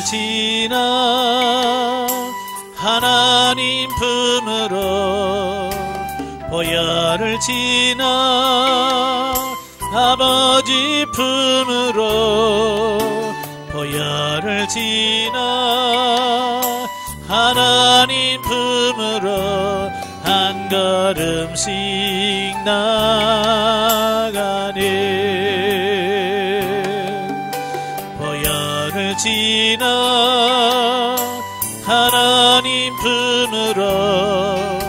지나 하나님 품으로 보혈을 지나 아버지 품으로 보혈을 지나 하나님 품으로 한 걸음씩 나가네. 보혈을 지나 하나님 품으로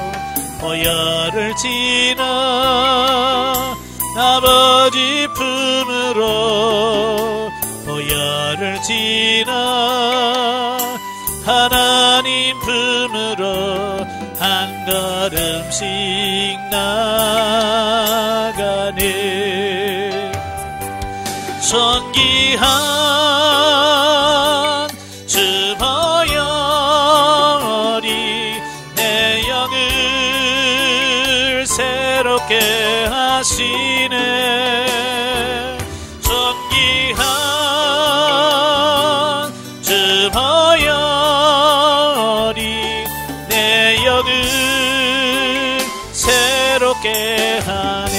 보혈을 지나 아버지 품으로 보혈을 지나 하나님 품으로 한 걸음씩 나가네. 존귀한 주 보혈이 내 영을 새롭게 하시네. 존귀한 주 보혈이 내 영을 새롭게 하네.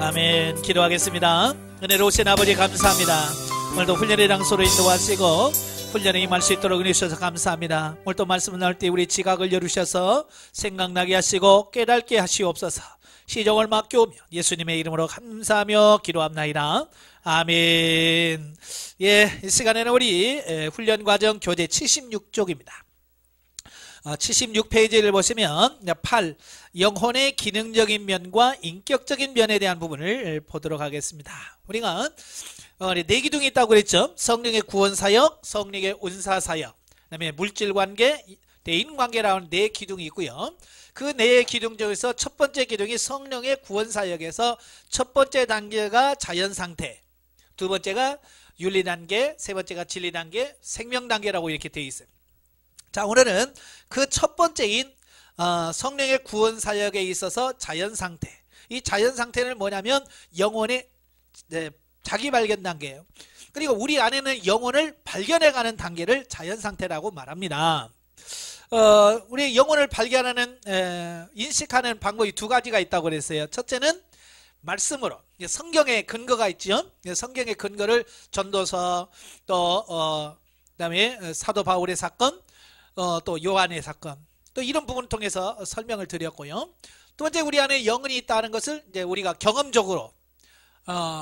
아멘. 기도하겠습니다. 은혜로우신 아버지 감사합니다. 오늘도 훈련의 장소로 인도하시고 훈련에 임할 수 있도록 은혜 주셔서 감사합니다. 오늘도 말씀을 나눌 때 우리 지각을 열으셔서 생각나게 하시고 깨닫게 하시옵소서. 시종을 맡겨오며 예수님의 이름으로 감사하며 기도합나이다. 아멘. 예, 이 시간에는 우리 훈련과정 교재 76쪽입니다. 76페이지를 보시면 8. 영혼의 기능적인 면과 인격적인 면에 대한 부분을 보도록 하겠습니다. 우리가 네 기둥이 있다고 그랬죠. 성령의 구원사역, 성령의 은사사역, 그 다음에 물질관계, 대인관계라는 네 기둥이 있고요. 그 네 기둥 중에서 첫 번째 기둥이 성령의 구원사역에서 첫 번째 단계가 자연상태, 두 번째가 윤리단계, 세 번째가 진리단계, 생명단계라고 이렇게 되어 있어요. 자, 오늘은 그 첫 번째인 성령의 구원사역에 있어서 자연상태, 이 자연상태는 뭐냐면 영혼의 자기 발견 단계예요. 그리고 우리 안에는 영혼을 발견해가는 단계를 자연상태라고 말합니다. 우리 영혼을 발견하는 인식하는 방법이 두 가지가 있다고 그랬어요. 첫째는 말씀으로, 성경의 근거가 있죠. 성경의 근거를 전도서, 또 그다음에 사도 바울의 사건, 또 요한의 사건, 또 이런 부분을 통해서 설명을 드렸고요. 두 번째, 우리 안에 영혼이 있다는 것을 이제 우리가 경험적으로,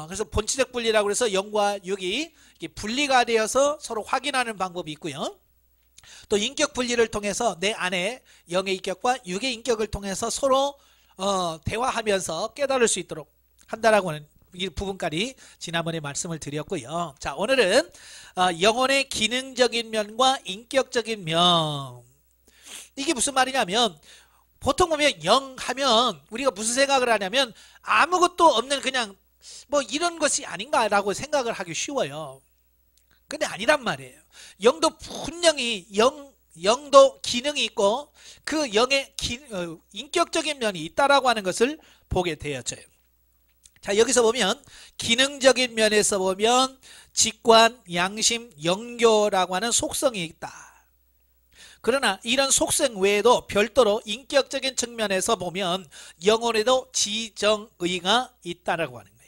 그래서 본질적 분리라고 해서 영과 육이 분리가 되어서 서로 확인하는 방법이 있고요. 또 인격 분리를 통해서 내 안에 영의 인격과 육의 인격을 통해서 서로 대화하면서 깨달을 수 있도록 한다라고 하는 이 부분까지 지난번에 말씀을 드렸고요. 자, 오늘은 영혼의 기능적인 면과 인격적인 면. 이게 무슨 말이냐면, 보통 보면 영 하면 우리가 무슨 생각을 하냐면 아무것도 없는 그냥 뭐 이런 것이 아닌가라고 생각을 하기 쉬워요. 근데 아니란 말이에요. 영도 분명히 영도 기능이 있고 그 영의 인격적인 면이 있다라고 하는 것을 보게 되었죠. 자, 여기서 보면 기능적인 면에서 보면 직관, 양심, 영교라고 하는 속성이 있다. 그러나 이런 속성 외에도 별도로 인격적인 측면에서 보면 영혼에도 지정의가 있다라고 하는 거예요.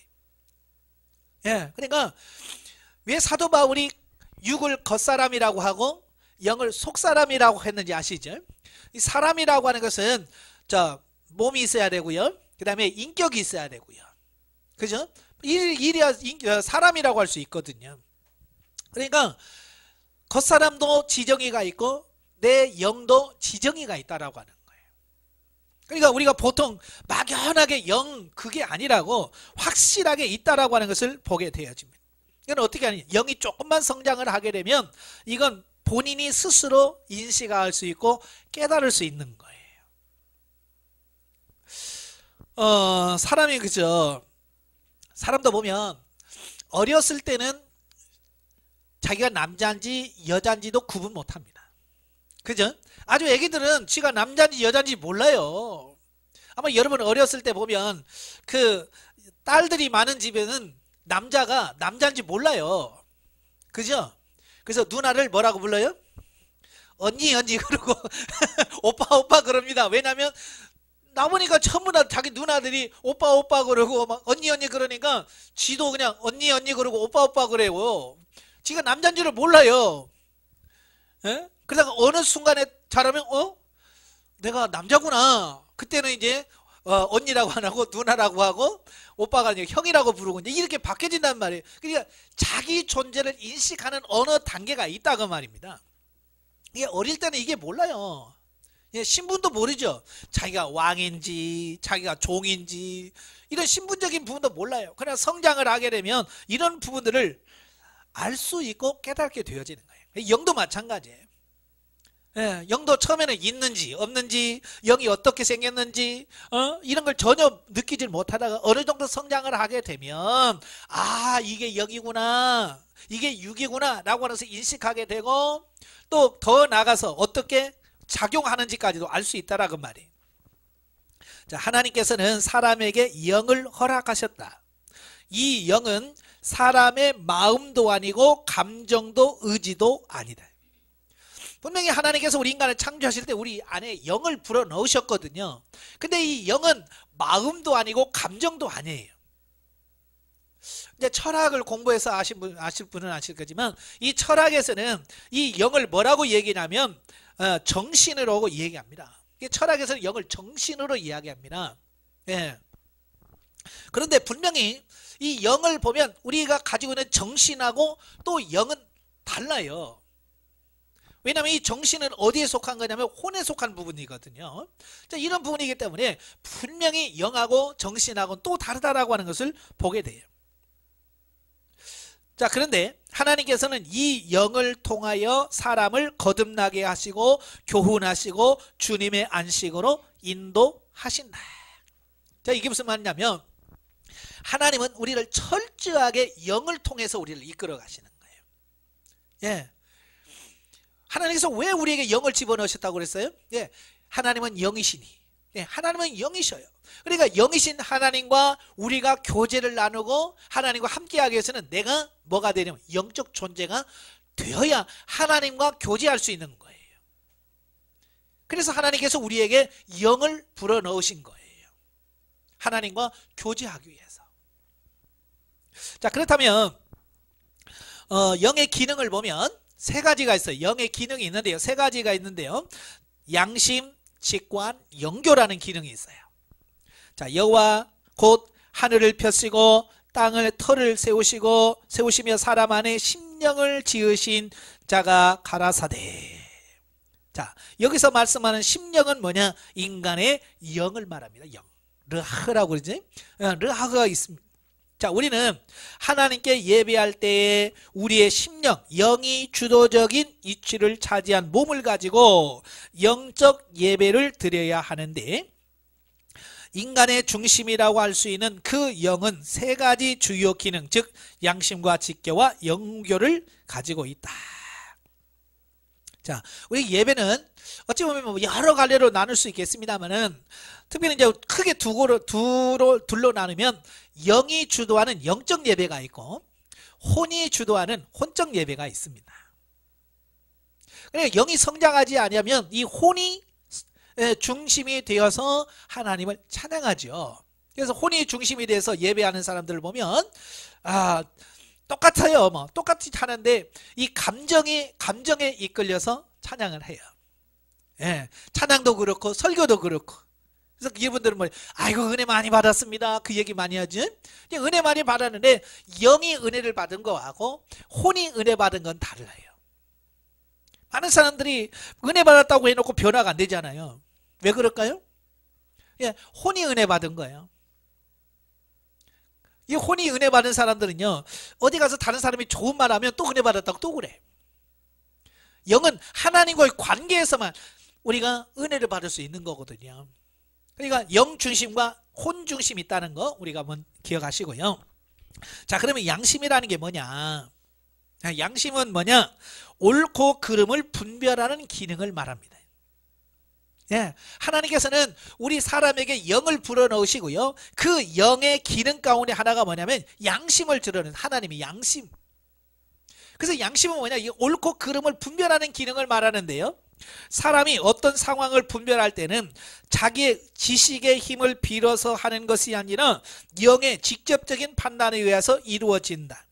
예, 그러니까 왜 사도 바울이 육을 겉사람이라고 하고 영을 속사람이라고 했는지 아시죠? 이 사람이라고 하는 것은 몸이 있어야 되고요. 그 다음에 인격이 있어야 되고요. 그죠? 이래야 사람이라고 할 수 있거든요. 그러니까 겉사람도 지정의가 있고 내 영도 지정의가 있다라고 하는 거예요. 그러니까 우리가 보통 막연하게 영 그게 아니라고 확실하게 있다라고 하는 것을 보게 되어집니다. 이건 어떻게 하냐? 영이 조금만 성장을 하게 되면 이건 본인이 스스로 인식할 수 있고 깨달을 수 있는 거예요. 사람이 그죠? 사람도 보면 어렸을 때는 자기가 남자인지 여자인지도 구분 못합니다. 그죠? 아주 애기들은 지가 남자인지 여자인지 몰라요. 아마 여러분 어렸을 때 보면 그 딸들이 많은 집에는 남자가 남자인지 몰라요. 그죠? 그래서 누나를 뭐라고 불러요? 언니 언니 그러고 오빠 오빠 그럽니다. 왜냐면 나보니까 전부 다 자기 누나들이 오빠 오빠 그러고 막 언니 언니 그러니까 지도 그냥 언니 언니 그러고 오빠 오빠 그래요. 지가 남자인 줄을 몰라요. 예? 그러다가 어느 순간에 잘하면 내가 남자구나. 그때는 이제 언니라고 안 하고 누나라고 하고 오빠가 아니라 형이라고 부르고 이제 이렇게 바뀌어진단 말이에요. 그러니까 자기 존재를 인식하는 어느 단계가 있다고 말입니다. 이게 어릴 때는 이게 몰라요. 예, 신분도 모르죠. 자기가 왕인지 자기가 종인지 이런 신분적인 부분도 몰라요. 그러나 성장을 하게 되면 이런 부분들을 알 수 있고 깨닫게 되어지는 거예요. 영도 마찬가지예요. 예, 영도 처음에는 있는지 없는지 영이 어떻게 생겼는지 이런 걸 전혀 느끼질 못하다가 어느 정도 성장을 하게 되면 이게 영이구나 이게 육이구나 라고 해서 인식하게 되고 또 더 나아가서 어떻게 작용하는지까지도 알 수 있다라는 말이에요. 자, 하나님께서는 사람에게 영을 허락하셨다. 이 영은 사람의 마음도 아니고 감정도 의지도 아니다. 분명히 하나님께서 우리 인간을 창조하실 때 우리 안에 영을 불어넣으셨거든요. 근데 이 영은 마음도 아니고 감정도 아니에요. 이제 철학을 공부해서 아실 분은 아실 거지만 이 철학에서는 이 영을 뭐라고 얘기하냐면 정신으로 얘기합니다. 철학에서는 영을 정신으로 이야기합니다. 예. 그런데 분명히 이 영을 보면 우리가 가지고 있는 정신하고 또 영은 달라요. 왜냐하면 이 정신은 어디에 속한 거냐면 혼에 속한 부분이거든요. 자, 이런 부분이기 때문에 분명히 영하고 정신하고는 또 다르다라고 하는 것을 보게 돼요. 자, 그런데 하나님께서는 이 영을 통하여 사람을 거듭나게 하시고 교훈하시고 주님의 안식으로 인도하신다. 자, 이게 무슨 말이냐면 하나님은 우리를 철저하게 영을 통해서 우리를 이끌어 가시는 거예요. 예. 하나님께서 왜 우리에게 영을 집어넣으셨다고 그랬어요? 예. 하나님은 영이시니. 예. 하나님은 영이셔요. 그러니까 영이신 하나님과 우리가 교제를 나누고 하나님과 함께하기 위해서는 내가 뭐가 되냐면 영적 존재가 되어야 하나님과 교제할 수 있는 거예요. 그래서 하나님께서 우리에게 영을 불어넣으신 거예요. 하나님과 교제하기 위해서. 자, 그렇다면 영의 기능을 보면 세 가지가 있어요. 영의 기능이 있는데요. 세 가지가 있는데요. 양심, 직관, 영교라는 기능이 있어요. 자, 여호와 곧 하늘을 펴시고 땅을 터를 세우시며 사람 안에 심령을 지으신 자가 가라사대. 자, 여기서 말씀하는 심령은 뭐냐? 인간의 영을 말합니다. 영. 르하라고 그러지? 르하가 있습니다. 자, 우리는 하나님께 예배할 때에 우리의 심령, 영이 주도적인 위치를 차지한 몸을 가지고 영적 예배를 드려야 하는데 인간의 중심이라고 할 수 있는 그 영은 세 가지 주요 기능, 즉 양심과 직계와 영교를 가지고 있다. 자, 우리 예배는 어찌 보면 여러 갈래로 나눌 수 있겠습니다만은 특별히 이제 크게 둘로 나누면 영이 주도하는 영적 예배가 있고 혼이 주도하는 혼적 예배가 있습니다. 그러니까 영이 성장하지 않으면 이 혼이 중심이 되어서 하나님을 찬양하죠. 그래서 혼이 중심이 돼서 예배하는 사람들을 보면 똑같아요. 똑같이 하는데 이 감정에 이끌려서 찬양을 해요. 예, 찬양도 그렇고 설교도 그렇고. 그래서 이분들은 아이고 은혜 많이 받았습니다. 그 얘기 많이 하지. 은혜 많이 받았는데 영이 은혜를 받은 거하고 혼이 은혜 받은 건 달라요. 많은 사람들이 은혜 받았다고 해놓고 변화가 안 되잖아요. 왜 그럴까요? 예, 혼이 은혜 받은 거예요. 이 혼이 은혜 받은 사람들은요, 어디 가서 다른 사람이 좋은 말 하면 또 은혜 받았다고 또 그래. 영은 하나님과의 관계에서만 우리가 은혜를 받을 수 있는 거거든요. 그러니까 영 중심과 혼 중심이 있다는 거 우리가 한번 기억하시고요. 자, 그러면 양심이라는 게 뭐냐? 양심은 뭐냐? 옳고 그름을 분별하는 기능을 말합니다. 예, 하나님께서는 우리 사람에게 영을 불어넣으시고요. 그 영의 기능 가운데 하나가 뭐냐면 양심을 드러내는 하나님의 양심. 그래서 양심은 뭐냐? 이 옳고 그름을 분별하는 기능을 말하는데요. 사람이 어떤 상황을 분별할 때는 자기의 지식의 힘을 빌어서 하는 것이 아니라 영의 직접적인 판단에 의해서 이루어진다.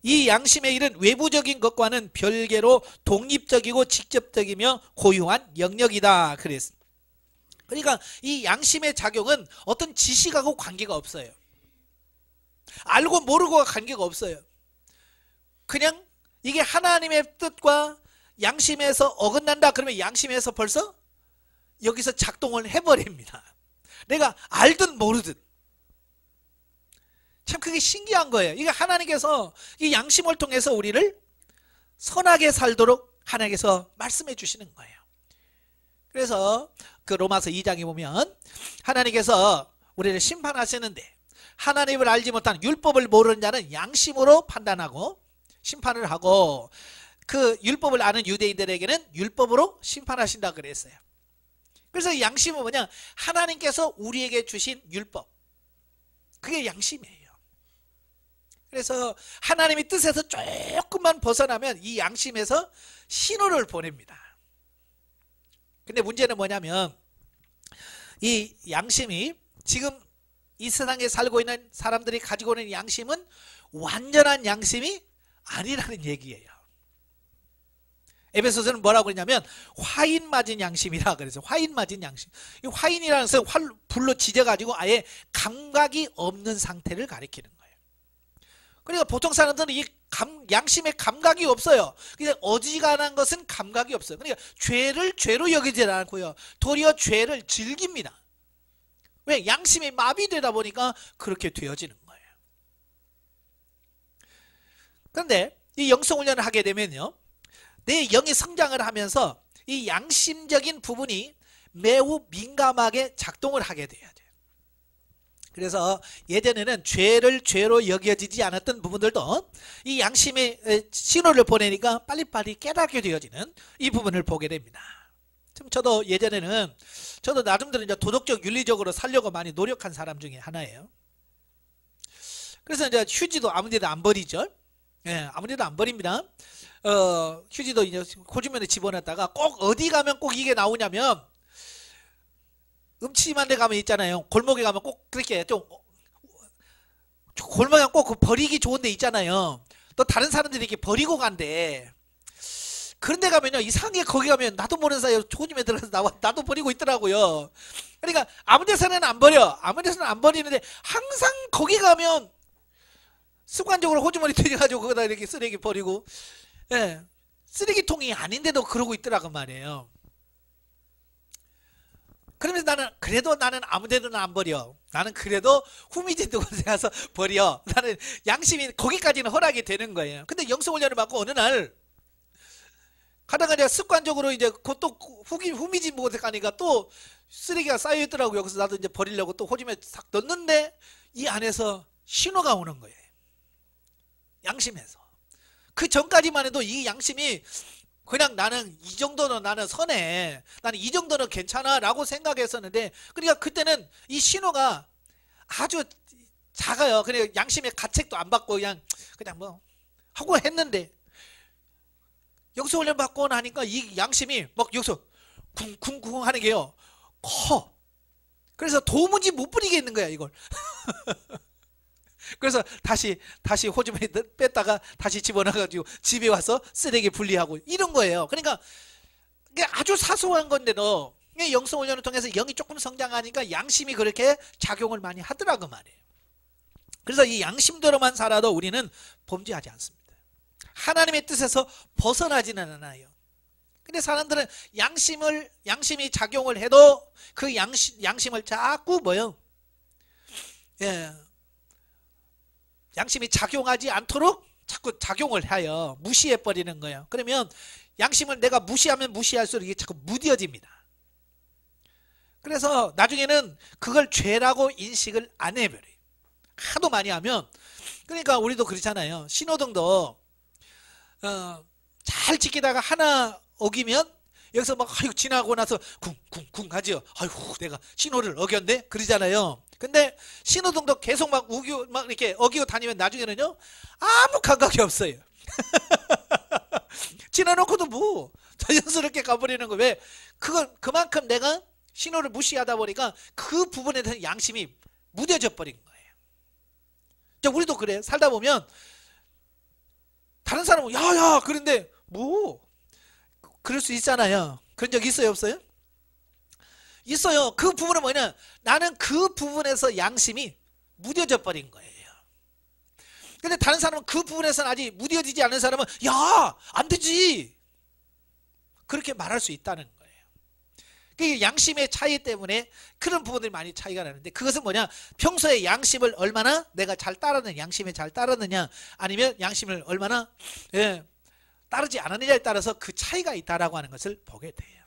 이 양심의 일은 외부적인 것과는 별개로 독립적이고 직접적이며 고유한 영역이다. 그랬습니다. 그러니까 이 양심의 작용은 어떤 지식하고 관계가 없어요. 알고 모르고가 관계가 없어요. 그냥 이게 하나님의 뜻과 양심에서 어긋난다 그러면 양심에서 벌써 여기서 작동을 해버립니다. 내가 알든 모르든. 참 그게 신기한 거예요. 이게 하나님께서 이 양심을 통해서 우리를 선하게 살도록 하나님께서 말씀해 주시는 거예요. 그래서 그 로마서 2장에 보면 하나님께서 우리를 심판하시는데 하나님을 알지 못한 율법을 모르는 자는 양심으로 판단하고 심판을 하고 그 율법을 아는 유대인들에게는 율법으로 심판하신다 그랬어요. 그래서 양심은 뭐냐? 하나님께서 우리에게 주신 율법. 그게 양심이에요. 그래서 하나님의 뜻에서 조금만 벗어나면 이 양심에서 신호를 보냅니다. 근데 문제는 뭐냐면 이 양심이 지금 이 세상에 살고 있는 사람들이 가지고 있는 양심은 완전한 양심이 아니라는 얘기예요. 에베소서는 뭐라고 그러냐면 화인 맞은 양심이라 그래서 화인 맞은 양심. 이 화인이라는 것은 불로 지져가지고 아예 감각이 없는 상태를 가리키는 거예요. 그러니까 보통 사람들은 이 양심에 감각이 없어요. 그냥 어지간한 것은 감각이 없어요. 그러니까 죄를 죄로 여기지 않고요. 도리어 죄를 즐깁니다. 왜? 양심이 마비되다 보니까 그렇게 되어지는 거예요. 그런데 이 영성훈련을 하게 되면요. 내 영이 성장을 하면서 이 양심적인 부분이 매우 민감하게 작동을 하게 돼야 돼요. 그래서 예전에는 죄를 죄로 여겨지지 않았던 부분들도 이 양심의 신호를 보내니까 빨리빨리 깨닫게 되어지는 이 부분을 보게 됩니다. 저도 예전에는 저도 나름대로 이제 도덕적 윤리적으로 살려고 많이 노력한 사람 중에 하나예요. 그래서 이제 휴지도 아무데도 안 버리죠. 예, 아무데도 안 버립니다. 휴지도 이제 호주머니에 집어넣었다가 꼭 어디 가면 꼭 이게 나오냐면 음침한 데 가면 있잖아요. 골목에 가면 꼭 그렇게 좀 골목에 가면 꼭 버리기 좋은 데 있잖아요. 또 다른 사람들이 이렇게 버리고 간대. 그런 데 가면요. 이상하게 거기 가면 나도 모르는 사이에 호주머니에 들어가서 나도 버리고 있더라고요. 그러니까 아무 데서는 안 버려. 아무 데서는 안 버리는데 항상 거기 가면 습관적으로 호주머니 들여가지고 거기다 이렇게 쓰레기 버리고, 예, 쓰레기통이 아닌데도 그러고 있더라고 말이에요. 그러면서 나는 아무 데나 안 버려. 나는 그래도 후미진 곳에 가서 버려. 나는 양심이 거기까지는 허락이 되는 거예요. 근데 영성훈련을 받고 어느 날 가다가 이제 습관적으로 이제 또 후미진 곳에 가니까 또 쓰레기가 쌓여 있더라고요. 그래서 나도 이제 버리려고 또 호주머니에 싹 넣는데 이 안에서 신호가 오는 거예요. 양심에서. 그 전까지만 해도 이 양심이 그냥 나는 이 정도는 나는 선해. 나는 이 정도는 괜찮아 라고 생각했었는데, 그러니까 그때는 이 신호가 아주 작아요. 그냥 양심의 가책도 안 받고 그냥 뭐 하고 했는데 영성훈련 받고 나니까 이 양심이 막 여기서 쿵쿵쿵 하는 게요. 커. 그래서 도무지 못 부리겠는 거야 이걸. 그래서 다시 호주머니 뺐다가 다시 집어넣어가지고 집에 와서 쓰레기 분리하고 이런 거예요. 그러니까 이게 아주 사소한 건데도 영성훈련을 통해서 영이 조금 성장하니까 양심이 그렇게 작용을 많이 하더라고 말이에요. 그래서 이 양심대로만 살아도 우리는 범죄하지 않습니다. 하나님의 뜻에서 벗어나지는 않아요. 근데 사람들은 양심이 작용을 해도 그 양심을 자꾸 뭐요? 예. 양심이 작용하지 않도록 자꾸 작용을 하여 무시해버리는 거예요. 그러면 양심을 내가 무시하면 무시할수록 이게 자꾸 무뎌집니다. 그래서 나중에는 그걸 죄라고 인식을 안 해버려요. 하도 많이 하면. 그러니까 우리도 그렇잖아요. 신호등도 잘 지키다가 하나 어기면 여기서 막 아이고 지나고 나서 쿵쿵쿵 하죠. 아이고 내가 신호를 어겼네 그러잖아요. 근데 신호등도 계속 막 우기고 막 이렇게 어기고 다니면 나중에는요 아무 감각이 없어요. 지나놓고도 뭐 자연스럽게 가버리는 거. 왜? 그건 그만큼 내가 신호를 무시하다 보니까 그 부분에 대한 양심이 무뎌져 버린 거예요. 우리도 그래. 살다 보면 다른 사람은 야야 그런데 뭐 그럴 수 있잖아요. 그런 적 있어요 없어요? 있어요. 그 부분은 뭐냐, 나는 그 부분에서 양심이 무뎌져 버린 거예요. 근데 다른 사람은 그 부분에서는 아직 무뎌지지 않은 사람은 야 안 되지 그렇게 말할 수 있다는 거예요. 그 양심의 차이 때문에 그런 부분들이 많이 차이가 나는데, 그것은 뭐냐, 평소에 양심을 얼마나 내가 잘 따르느냐, 양심에 잘 따르느냐, 아니면 양심을 얼마나 따르지 않았느냐에 따라서 그 차이가 있다라고 하는 것을 보게 돼요.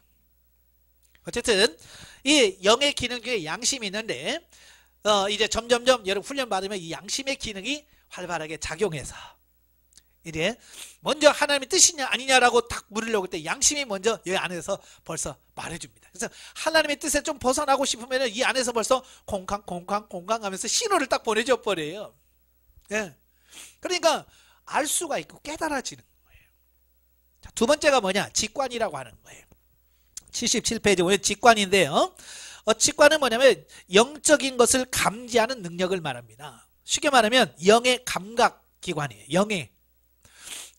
어쨌든 이 영의 기능 중에 양심이 있는데 이제 점점점 여러분 훈련 받으면 이 양심의 기능이 활발하게 작용해서 이제 먼저 하나님의 뜻이냐 아니냐라고 딱 물으려고 할 때 양심이 먼저 여기 안에서 벌써 말해줍니다. 그래서 하나님의 뜻에 좀 벗어나고 싶으면 이 안에서 벌써 콩쾅 하면서 신호를 딱 보내줘 버려요. 그러니까 알 수가 있고 깨달아지는 거예요. 자, 두 번째가 뭐냐, 직관이라고 하는 거예요. 77페이지 보면 직관인데요. 직관은 뭐냐면 영적인 것을 감지하는 능력을 말합니다. 쉽게 말하면 영의 감각기관이에요. 영의.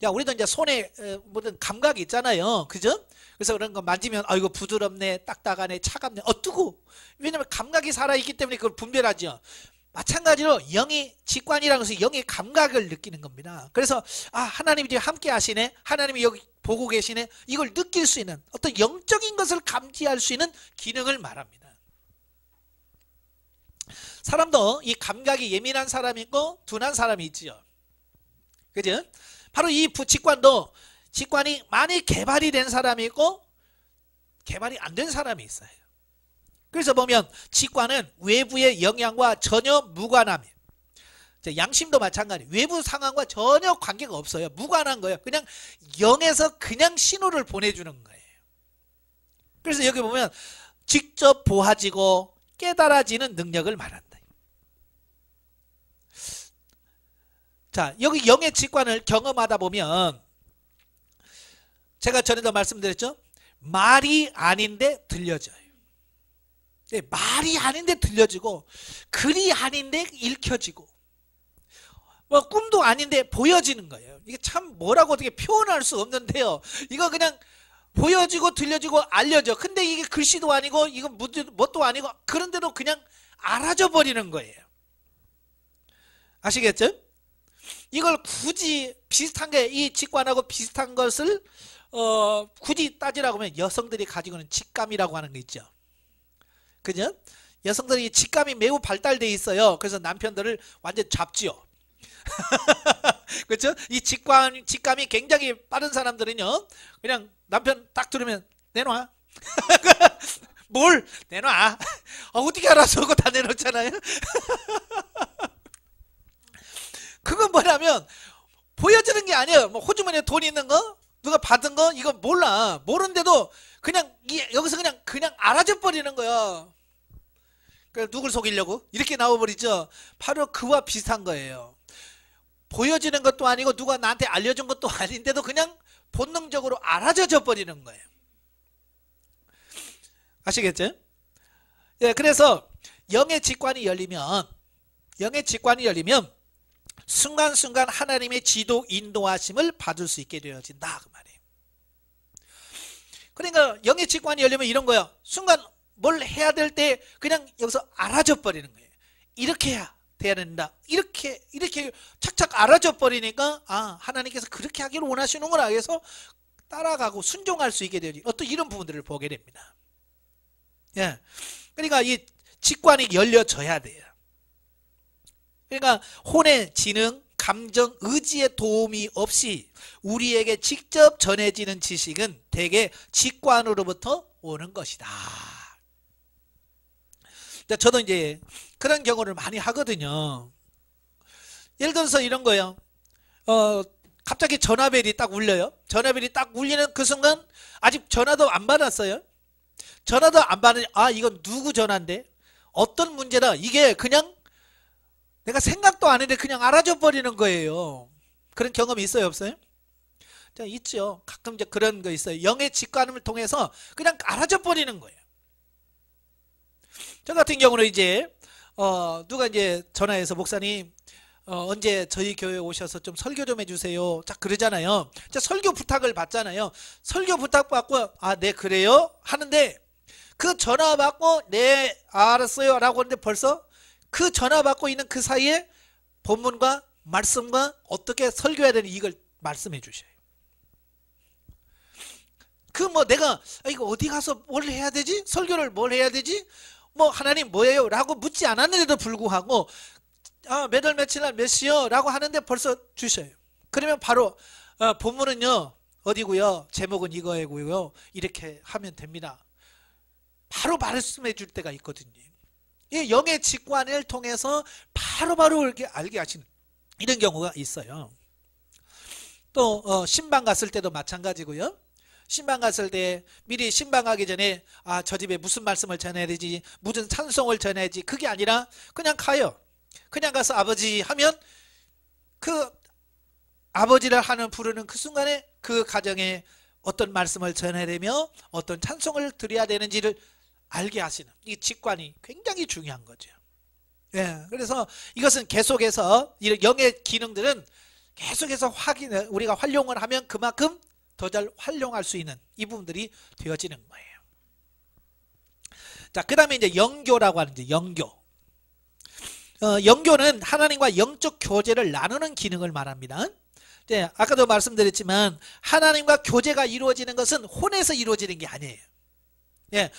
야, 우리도 이제 손에 모든 감각이 있잖아요. 그죠? 그래서 그런 거 만지면 이거 부드럽네, 딱딱하네, 차갑네, 뜨고. 왜냐면 감각이 살아있기 때문에 그걸 분별하죠. 마찬가지로 영이, 직관이라는 것은 영의 감각을 느끼는 겁니다. 그래서 하나님이 지금 함께 하시네, 하나님이 여기 보고 계시네, 이걸 느낄 수 있는 어떤 영적인 것을 감지할 수 있는 기능을 말합니다. 사람도 이 감각이 예민한 사람이 있고 둔한 사람이 있죠. 그죠? 바로 이 직관도, 직관이 많이 개발이 된 사람이 있고 개발이 안 된 사람이 있어요. 그래서 보면 직관은 외부의 영향과 전혀 무관함이에요. 양심도 마찬가지, 외부 상황과 전혀 관계가 없어요. 무관한 거예요. 그냥 영에서 그냥 신호를 보내주는 거예요. 그래서 여기 보면 직접 보아지고 깨달아지는 능력을 말한다. 자, 여기 영의 직관을 경험하다 보면 제가 전에도 말씀드렸죠. 말이 아닌데 들려져요. 말이 아닌데 들려지고, 글이 아닌데 읽혀지고, 뭐 꿈도 아닌데 보여지는 거예요. 이게 참 뭐라고 어떻게 표현할 수 없는데요. 이거 그냥 보여지고 들려지고 알려져. 근데 이게 글씨도 아니고 이거 뭣도 아니고 그런데도 그냥 알아져 버리는 거예요. 아시겠죠? 이걸 굳이 비슷한 게, 이 직관하고 비슷한 것을 굳이 따지라고 하면 여성들이 가지고 있는 직감이라고 하는 게 있죠. 그죠? 여성들이 직감이 매우 발달되어 있어요. 그래서 남편들을 완전 잡지요. 그렇죠? 이 직감이 굉장히 빠른 사람들은요, 그냥 남편 딱 들으면 내놔. 뭘 내놔. 어떻게 알아서 그거 다 내놓잖아요. 그건 뭐냐면 보여주는 게 아니에요. 뭐 호주머니에 돈 있는 거, 누가 받은 거, 이거 몰라. 모르는데도 그냥 여기서 그냥 알아져 버리는 거야. 그러니까 누굴 속이려고 이렇게 나와버리죠. 바로 그와 비슷한 거예요. 보여지는 것도 아니고 누가 나한테 알려준 것도 아닌데도 그냥 본능적으로 알아져 버리는 거예요. 아시겠죠? 그래서 영의 직관이 열리면 순간순간 하나님의 지도 인도하심을 받을 수 있게 되어진다, 그 말이에요. 그러니까 영의 직관이 열리면 이런 거예요. 순간 뭘 해야 될 때 그냥 여기서 알아져 버리는 거예요. 이렇게 돼야 된다, 이렇게 착착 알아져 버리니까 하나님께서 그렇게 하기를 원하시는구나 해서 따라가고 순종할 수 있게 되지. 어떤 이런 부분들을 보게 됩니다. 그러니까 이 직관이 열려져야 돼요. 그러니까 혼의 지능, 감정, 의지의 도움이 없이 우리에게 직접 전해지는 지식은 대개 직관으로부터 오는 것이다. 저도 이제 그런 경우를 많이 하거든요. 예를 들어서 이런 거예요. 갑자기 전화벨이 딱 울려요. 전화벨이 딱 울리는 그 순간 아직 전화도 안 받았어요. 전화도 안 받는, 아 이건 누구 전화인데 어떤 문제다, 이게 그냥 내가 생각도 안 했는데 그냥 알아줘 버리는 거예요. 그런 경험이 있어요, 없어요? 자, 있죠. 가끔 이제 그런 거 있어요. 영의 직관을 통해서 그냥 알아줘 버리는 거예요. 저 같은 경우는 이제 누가 이제 전화해서 목사님 언제 저희 교회에 오셔서 좀 설교 좀 해주세요. 자, 그러잖아요. 자, 설교 부탁을 받잖아요. 설교 부탁 받고 아, 네 그래요? 하는데 그 전화 받고 네 알았어요 라고 하는데 벌써 그 전화 받고 있는 그 사이에 본문과 말씀과 어떻게 설교해야 되는 이걸 말씀해 주셔요. 그 뭐 내가 이거 어디 가서 뭘 해야 되지? 설교를 뭘 해야 되지? 뭐 하나님 뭐예요? 라고 묻지 않았는데도 불구하고 아, 몇 월 며칠 날 몇 시요? 라고 하는데 벌써 주셔요. 그러면 바로 본문은요 어디고요? 제목은 이거고요. 이렇게 하면 됩니다. 바로 말씀해 줄 때가 있거든요. 이 영의 직관을 통해서 바로바로 이렇게 알게 하시는 이런 경우가 있어요. 또 신방 갔을 때도 마찬가지고요. 신방 갔을 때 미리 신방 가기 전에 아, 저 집에 무슨 말씀을 전해야 되지, 무슨 찬송을 전해야지, 그게 아니라 그냥 가요. 그냥 가서 아버지 하면 그 아버지를 하는 부르는 그 순간에 그 가정에 어떤 말씀을 전해야 되며 어떤 찬송을 드려야 되는지를 알게 하시는 이 직관이 굉장히 중요한 거죠. 예, 그래서 이것은 계속해서 이 영의 기능들은 계속해서 우리가 활용을 하면 그만큼 더 잘 활용할 수 있는 이 부분들이 되어지는 거예요. 자, 그 다음에 이제 영교라고 하는데 영교. 영교는 하나님과 영적 교제를 나누는 기능을 말합니다. 네, 아까도 말씀드렸지만 하나님과 교제가 이루어지는 것은 혼에서 이루어지는 게 아니에요. 예,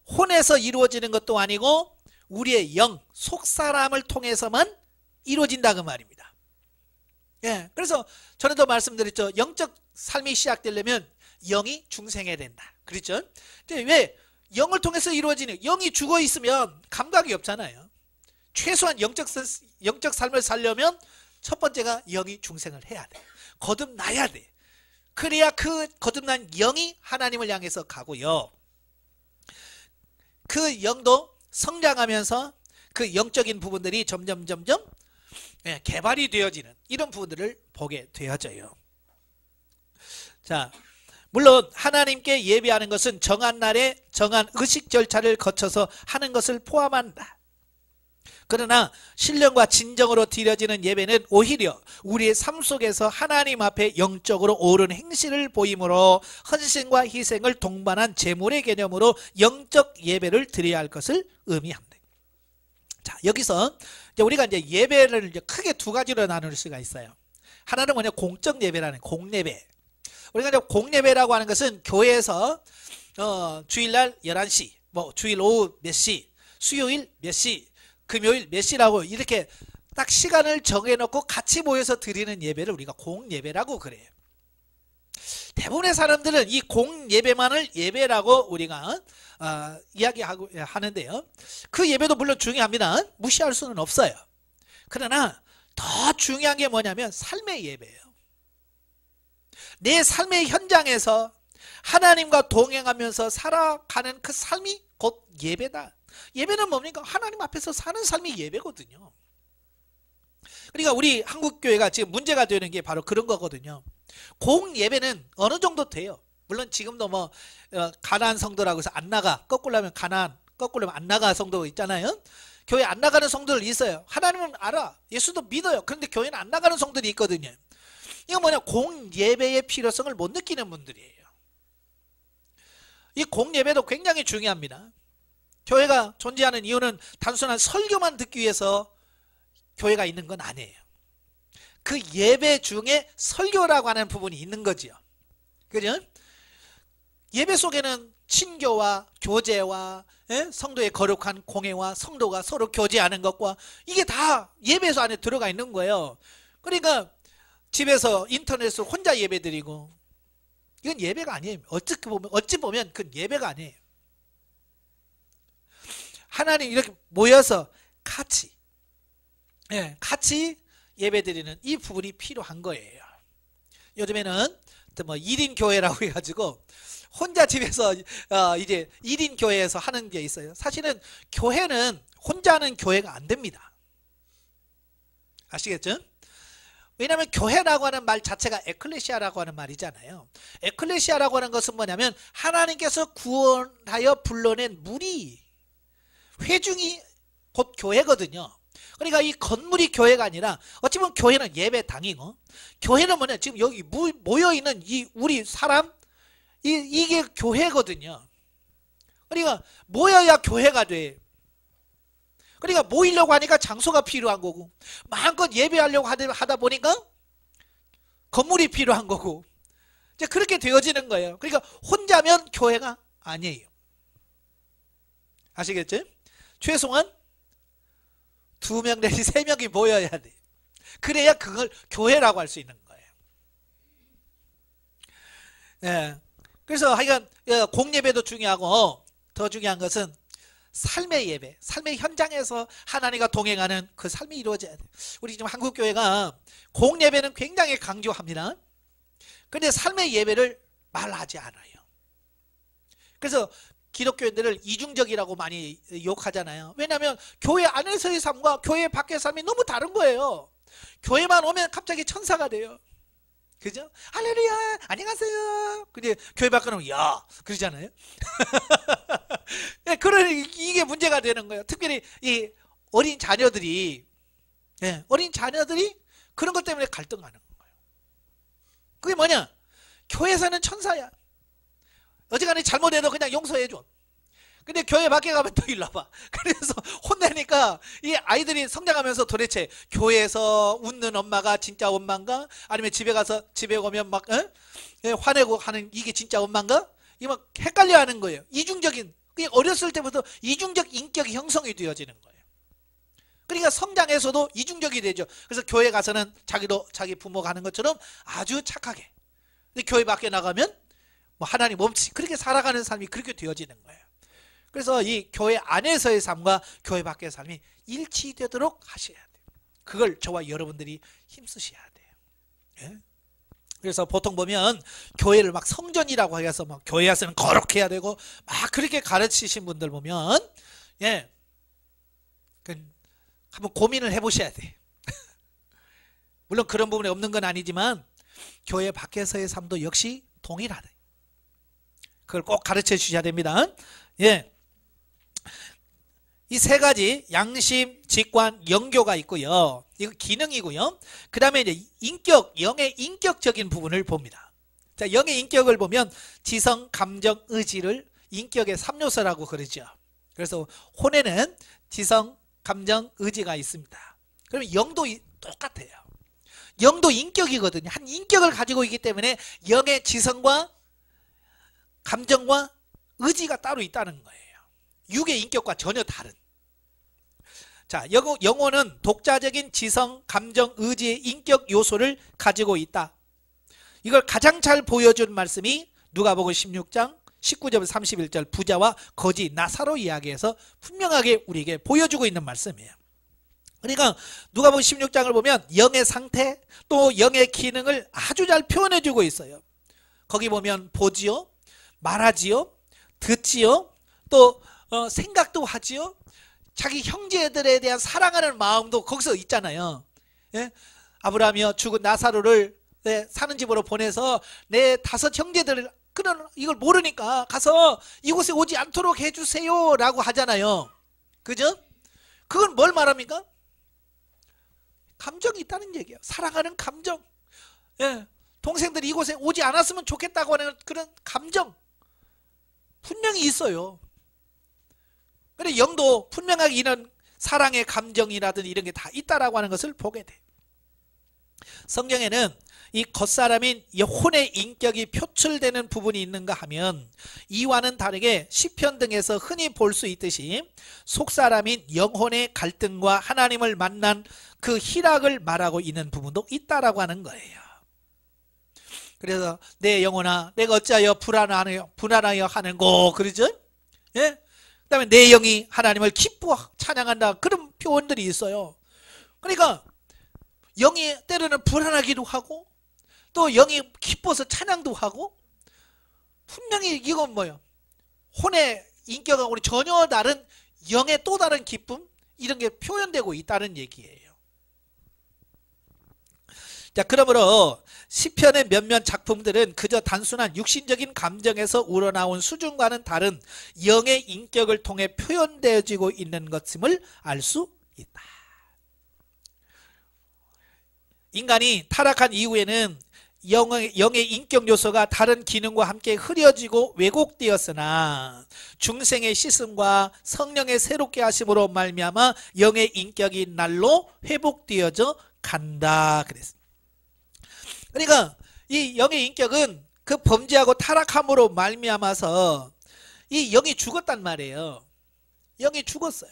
혼에서 이루어지는 것도 아니고 우리의 영, 속사람을 통해서만 이루어진다 그 말입니다. 예, 그래서 전에도 말씀드렸죠. 영적 삶이 시작되려면 영이 중생해야 된다. 그렇죠? 왜? 영을 통해서 이루어지는, 영이 죽어 있으면 감각이 없잖아요. 최소한 영적 삶을 살려면 첫 번째가 영이 중생을 해야 돼. 거듭나야 돼. 그래야 그 거듭난 영이 하나님을 향해서 가고요. 그 영도 성장하면서 그 영적인 부분들이 점점 개발이 되어지는 이런 부분들을 보게 되어져요. 자, 물론 하나님께 예배하는 것은 정한 날에 정한 의식 절차를 거쳐서 하는 것을 포함한다. 그러나 신령과 진정으로 드려지는 예배는 오히려 우리의 삶 속에서 하나님 앞에 영적으로 옳은 행실을 보임으로 헌신과 희생을 동반한 제물의 개념으로 영적 예배를 드려야 할 것을 의미합니다. 자, 여기서 이제 우리가 이제 예배를 이제 크게 두 가지로 나눌 수가 있어요. 하나는 뭐냐, 공적 예배라는 공예배. 우리가 이제 공예배라고 하는 것은 교회에서 주일날 11시, 뭐 주일 오후 몇 시, 수요일 몇 시, 금요일 몇 시라고 이렇게 딱 시간을 정해놓고 같이 모여서 드리는 예배를 우리가 공예배라고 그래요. 대부분의 사람들은 이 공예배만을 예배라고 우리가 이야기하고 하는데요. 그 예배도 물론 중요합니다. 무시할 수는 없어요. 그러나 더 중요한 게 뭐냐면 삶의 예배예요. 내 삶의 현장에서 하나님과 동행하면서 살아가는 그 삶이 곧 예배다. 예배는 뭡니까? 하나님 앞에서 사는 삶이 예배거든요. 그러니까 우리 한국교회가 지금 문제가 되는 게 바로 그런 거거든요. 공예배는 어느 정도 돼요. 물론 지금도 뭐 가나안 성도라고 해서 안 나가, 거꾸로 하면 가나안, 거꾸로 하면 안 나가 성도 있잖아요. 교회 안 나가는 성도들 있어요. 하나님은 알아, 예수도 믿어요. 그런데 교회는 안 나가는 성도들이 있거든요. 이건 뭐냐, 공예배의 필요성을 못 느끼는 분들이에요. 이 공예배도 굉장히 중요합니다. 교회가 존재하는 이유는 단순한 설교만 듣기 위해서 교회가 있는 건 아니에요. 그 예배 중에 설교라고 하는 부분이 있는 거지요. 그죠? 예배 속에는 친교와 교제와 성도의 거룩한 공예와 성도가 서로 교제하는 것과 이게 다 예배소 안에 들어가 있는 거예요. 그러니까 집에서 인터넷으로 혼자 예배 드리고 이건 예배가 아니에요. 어찌 보면 그건 예배가 아니에요. 하나님 이렇게 모여서 같이 예배 드리는 이 부분이 필요한 거예요. 요즘에는 또 뭐 1인 교회라고 해가지고 혼자 집에서 이제 1인 교회에서 하는 게 있어요. 사실은 교회는 혼자 하는 교회가 안 됩니다. 아시겠죠? 왜냐하면 교회라고 하는 말 자체가 에클레시아라고 하는 말이잖아요. 에클레시아라고 하는 것은 뭐냐면 하나님께서 구원하여 불러낸 무리, 회중이 곧 교회거든요. 그러니까 이 건물이 교회가 아니라 어찌 보면 교회는 예배당이고, 교회는 뭐냐, 지금 여기 모여있는 이 우리 사람, 이게 교회거든요. 그러니까 모여야 교회가 돼. 그러니까 모이려고 하니까 장소가 필요한 거고, 마음껏 예배하려고 하다 보니까 건물이 필요한 거고, 이제 그렇게 되어지는 거예요. 그러니까 혼자면 교회가 아니에요. 아시겠죠? 최소한 2명 내지 3명이 모여야 돼. 그래야 그걸 교회라고 할 수 있는 거예요. 예. 그래서 하여간 공예배도 중요하고, 더 중요한 것은 삶의 예배, 삶의 현장에서 하나님과 동행하는 그 삶이 이루어져야 돼요. 우리 지금 한국교회가 공예배는 굉장히 강조합니다. 그런데 삶의 예배를 말하지 않아요. 그래서 기독교인들을 이중적이라고 많이 욕하잖아요. 왜냐하면 교회 안에서의 삶과 교회 밖의 삶이 너무 다른 거예요. 교회만 오면 갑자기 천사가 돼요. 그죠? 할렐루야, 안녕하세요. 근데 교회 밖에 오면 야, 그러잖아요. 이게 문제가 되는 거예요. 특별히 이 어린 자녀들이 그런 것 때문에 갈등하는 거예요. 그게 뭐냐? 교회에서는 천사야. 어지간히 잘못해도 그냥 용서해줘. 근데 교회 밖에 가면 또 일로 와봐. 그래서 혼내니까 이 아이들이 성장하면서 도대체 교회에서 웃는 엄마가 진짜 엄마인가? 아니면 집에 오면 막 화내고 하는 이게 진짜 엄마인가? 이게 막 헷갈려 하는 거예요. 이중적인, 어렸을 때부터 이중적 인격이 형성이 되어지는 거예요. 그러니까 성장에서도 이중적이 되죠. 그래서 교회 가서는 자기 부모가 하는 것처럼 아주 착하게. 근데 교회 밖에 나가면 뭐 하나님 없이 그렇게 살아가는 삶이 그렇게 되어지는 거예요. 그래서 이 교회 안에서의 삶과 교회 밖의 삶이 일치되도록 하셔야 돼요. 그걸 저와 여러분들이 힘쓰셔야 돼요. 예? 그래서 보통 보면 교회를 막 성전이라고 해서 막 교회 와서는 거룩해야 되고 막 그렇게 가르치신 분들 보면 한번 고민을 해보셔야 돼요. 물론 그런 부분이 없는 건 아니지만 교회 밖에서의 삶도 역시 동일하다. 그걸 꼭 가르쳐 주셔야 됩니다. 예. 이 세 가지 양심, 직관, 영교가 있고요. 이거 기능이고요. 그 다음에 이제 인격, 영의 인격적인 부분을 봅니다. 자, 영의 인격을 보면 지성, 감정, 의지를 인격의 3요소라고 그러죠. 그래서 혼에는 지성, 감정, 의지가 있습니다. 그러면 영도 똑같아요. 영도 인격이거든요. 한 인격을 가지고 있기 때문에 영의 지성과 감정과 의지가 따로 있다는 거예요. 육의 인격과 전혀 다른. 자, 영혼은 독자적인 지성, 감정, 의지의 인격 요소를 가지고 있다. 이걸 가장 잘 보여준 말씀이 누가복음 16장 19절 31절 부자와 거지 나사로 이야기에서 분명하게 우리에게 보여주고 있는 말씀이에요. 그러니까 누가복음 16장을 보면 영의 상태 또 영의 기능을 아주 잘 표현해주고 있어요. 거기 보면 보지요, 말하지요, 듣지요, 또 생각도 하지요. 자기 형제들에 대한 사랑하는 마음도 거기서 있잖아요. 예? 아브라함이요 죽은 나사로를 사는 집으로 보내서 내 5 형제들을 이걸 모르니까 가서 이곳에 오지 않도록 해주세요 라고 하잖아요. 그죠? 그건 뭘 말합니까? 감정이 있다는 얘기예요. 사랑하는 감정. 예. 동생들이 이곳에 오지 않았으면 좋겠다고 하는 그런 감정 분명히 있어요. 그런데 영도 분명하게 이런 사랑의 감정이라든지 이런 게 다 있다라고 하는 것을 보게 돼. 성경에는 이 겉사람인 혼의 인격이 표출되는 부분이 있는가 하면 이와는 다르게 시편 등에서 흔히 볼 수 있듯이 속사람인 영혼의 갈등과 하나님을 만난 그 희락을 말하고 있는 부분도 있다라고 하는 거예요. 그래서 내 영혼아 내가 어찌하여 불안하여 하는고 그러죠? 예? 그 다음에 내 영이 하나님을 기뻐 찬양한다 그런 표현들이 있어요. 그러니까 영이 때로는 불안하기도 하고 또 영이 기뻐서 찬양도 하고, 분명히 이건 뭐예요? 혼의 인격하고 전혀 다른 영의 또 다른 기쁨, 이런 게 표현되고 있다는 얘기예요. 자, 그러므로 시편의 몇몇 작품들은 그저 단순한 육신적인 감정에서 우러나온 수준과는 다른 영의 인격을 통해 표현되어지고 있는 것임을 알 수 있다. 인간이 타락한 이후에는 영의 인격 요소가 다른 기능과 함께 흐려지고 왜곡되었으나 중생의 씻음과 성령의 새롭게 하심으로 말미암아 영의 인격이 날로 회복되어져 간다 그랬습니다. 그러니까 이 영의 인격은 그 범죄하고 타락함으로 말미암아서 이 영이 죽었단 말이에요. 영이 죽었어요.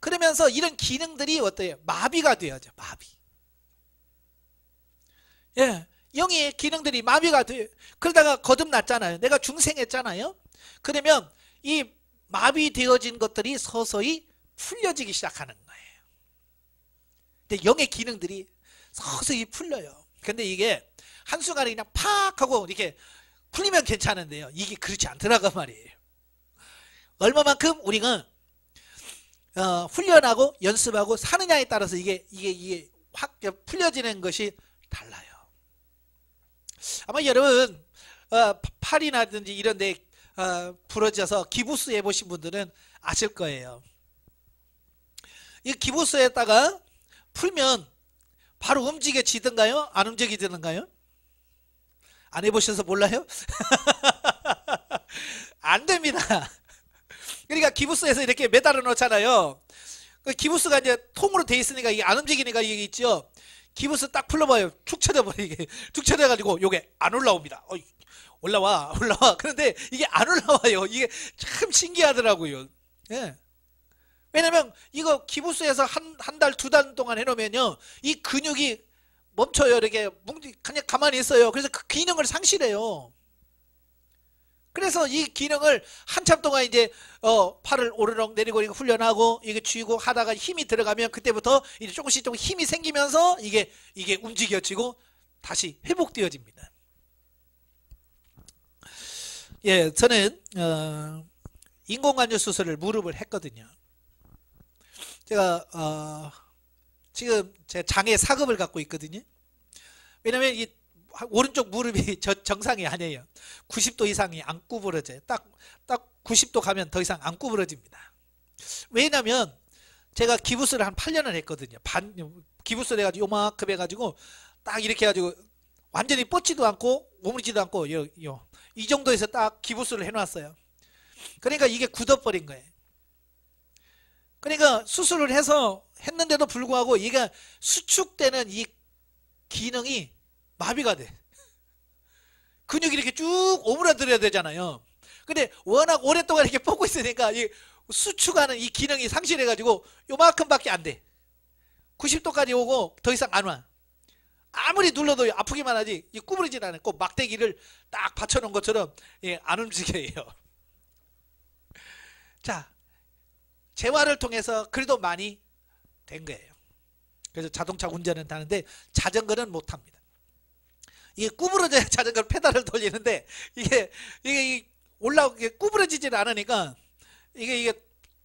그러면서 이런 기능들이 어때요? 마비가 되어져. 마비. 예, 영의 기능들이 마비가 돼요. 그러다가 거듭났잖아요. 내가 중생했잖아요. 그러면 이 마비되어진 것들이 서서히 풀려지기 시작하는 거예요. 근데 영의 기능들이 서서히 풀려요. 근데 이게 한순간에 그냥 팍 하고 이렇게 풀리면 괜찮은데요. 이게 그렇지 않더라고 말이에요. 얼마만큼 우리가 훈련하고 연습하고 사느냐에 따라서 이게 확 풀려지는 것이 달라요. 아마 여러분 팔이나든지 이런 데 부러져서 기부스 해보신 분들은 아실 거예요. 이 기부스에다가 풀면 바로 움직여지던가요? 안 움직이던가요? 안 해보셔서 몰라요? 안 됩니다. 그러니까 기부스에서 이렇게 매달아 놓잖아요. 기부스가 이제 통으로 돼 있으니까 이게 안 움직이니까 이게 있죠. 기부스 딱 풀러봐요. 축 쳐져버려. 이게 축 쳐져가지고 요게 안 올라옵니다. 올라와. 그런데 이게 안 올라와요. 이게 참 신기하더라고요. 예. 왜냐면 이거 기부스에서 한 달, 두 달 동안 해놓으면요, 이 근육이 멈춰요. 이렇게 그냥 가만히 있어요. 그래서 그 기능을 상실해요. 그래서 이 기능을 한참 동안 이제 팔을 오르락 내리고 이거 훈련하고 이게 쥐고 하다가 힘이 들어가면 그때부터 이제 조금씩 힘이 생기면서 이게 움직여지고 다시 회복되어집니다. 예, 저는 인공관절 수술을 무릎을 했거든요. 제가 지금 제 장애 사급을 갖고 있거든요. 왜냐면 이 오른쪽 무릎이 정상이 아니에요. 90도 이상이 안 구부러져요. 딱 90도 가면 더 이상 안 구부러집니다. 왜냐면 제가 기부스를 한 8년을 했거든요. 기부스를 해가지고 요만큼 해가지고 딱 이렇게 해가지고 완전히 뻗지도 않고 오므리지도 않고 이 정도에서 딱 기부스를 해놨어요. 그러니까 이게 굳어버린 거예요. 그러니까 수술을 해서 했는데도 불구하고 이게 수축되는 이 기능이 마비가 돼. 근육이 이렇게 쭉 오므라들어야 되잖아요. 근데 워낙 오랫동안 이렇게 뻗고 있으니까 이 수축하는 이 기능이 상실해가지고 요만큼밖에 안 돼. 90도까지 오고 더 이상 안 와. 아무리 눌러도 아프기만 하지 구부러지지 않아요. 꼭 막대기를 딱 받쳐놓은 것처럼 안 움직여요. 자, 재활을 통해서 그래도 많이 된 거예요. 그래서 자동차 운전은 하는데 자전거는 못합니다. 이게 구부러져야 자전거 페달을 돌리는데 이게 올라오게 구부러지질 않으니까 이게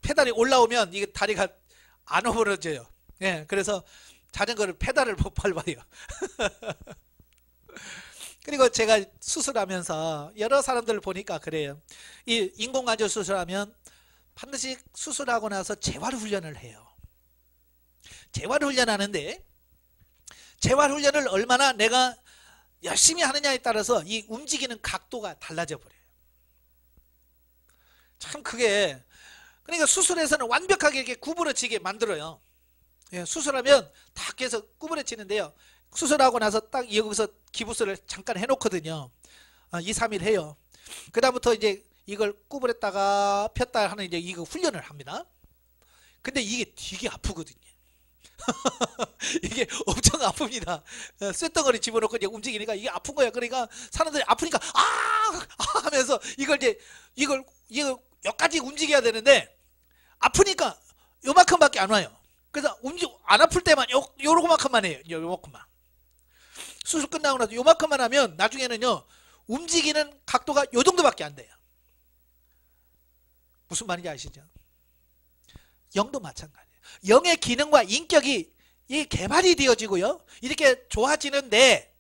페달이 올라오면 이게 다리가 안 오므러져요. 예, 그래서 자전거를 페달을 못 밟아요. 그리고 제가 수술하면서 여러 사람들을 보니까 그래요. 이 인공관절 수술하면 반드시 수술하고 나서 재활훈련을 해요. 재활훈련하는데 재활훈련을 얼마나 내가 열심히 하느냐에 따라서 이 움직이는 각도가 달라져 버려요. 참 그게 그러니까 수술에서는 완벽하게 이렇게 구부러지게 만들어요. 예, 수술하면 딱 해서 구부러지는데요. 수술하고 나서 딱 여기서 기부스를 잠깐 해놓거든요. 2, 3일 해요. 그 다음부터 이제 이걸 구부렸다가 폈다 하는 이제 이거 훈련을 합니다. 근데 이게 되게 아프거든요. 이게 엄청 아픕니다. 쇳덩어리 집어넣고 이제 움직이니까 이게 아픈 거야. 그러니까 사람들이 아프니까 하면서 이걸 여기까지 움직여야 되는데 아프니까 요만큼밖에 안 와요. 그래서 안 아플 때만 요만큼만 해요. 요만큼만. 수술 끝나고 나서 요만큼만 하면 나중에는요 움직이는 각도가 요 정도밖에 안 돼요. 무슨 말인지 아시죠? 영도 마찬가지예요. 영의 기능과 인격이 이 개발이 되어지고요 이렇게 좋아지는데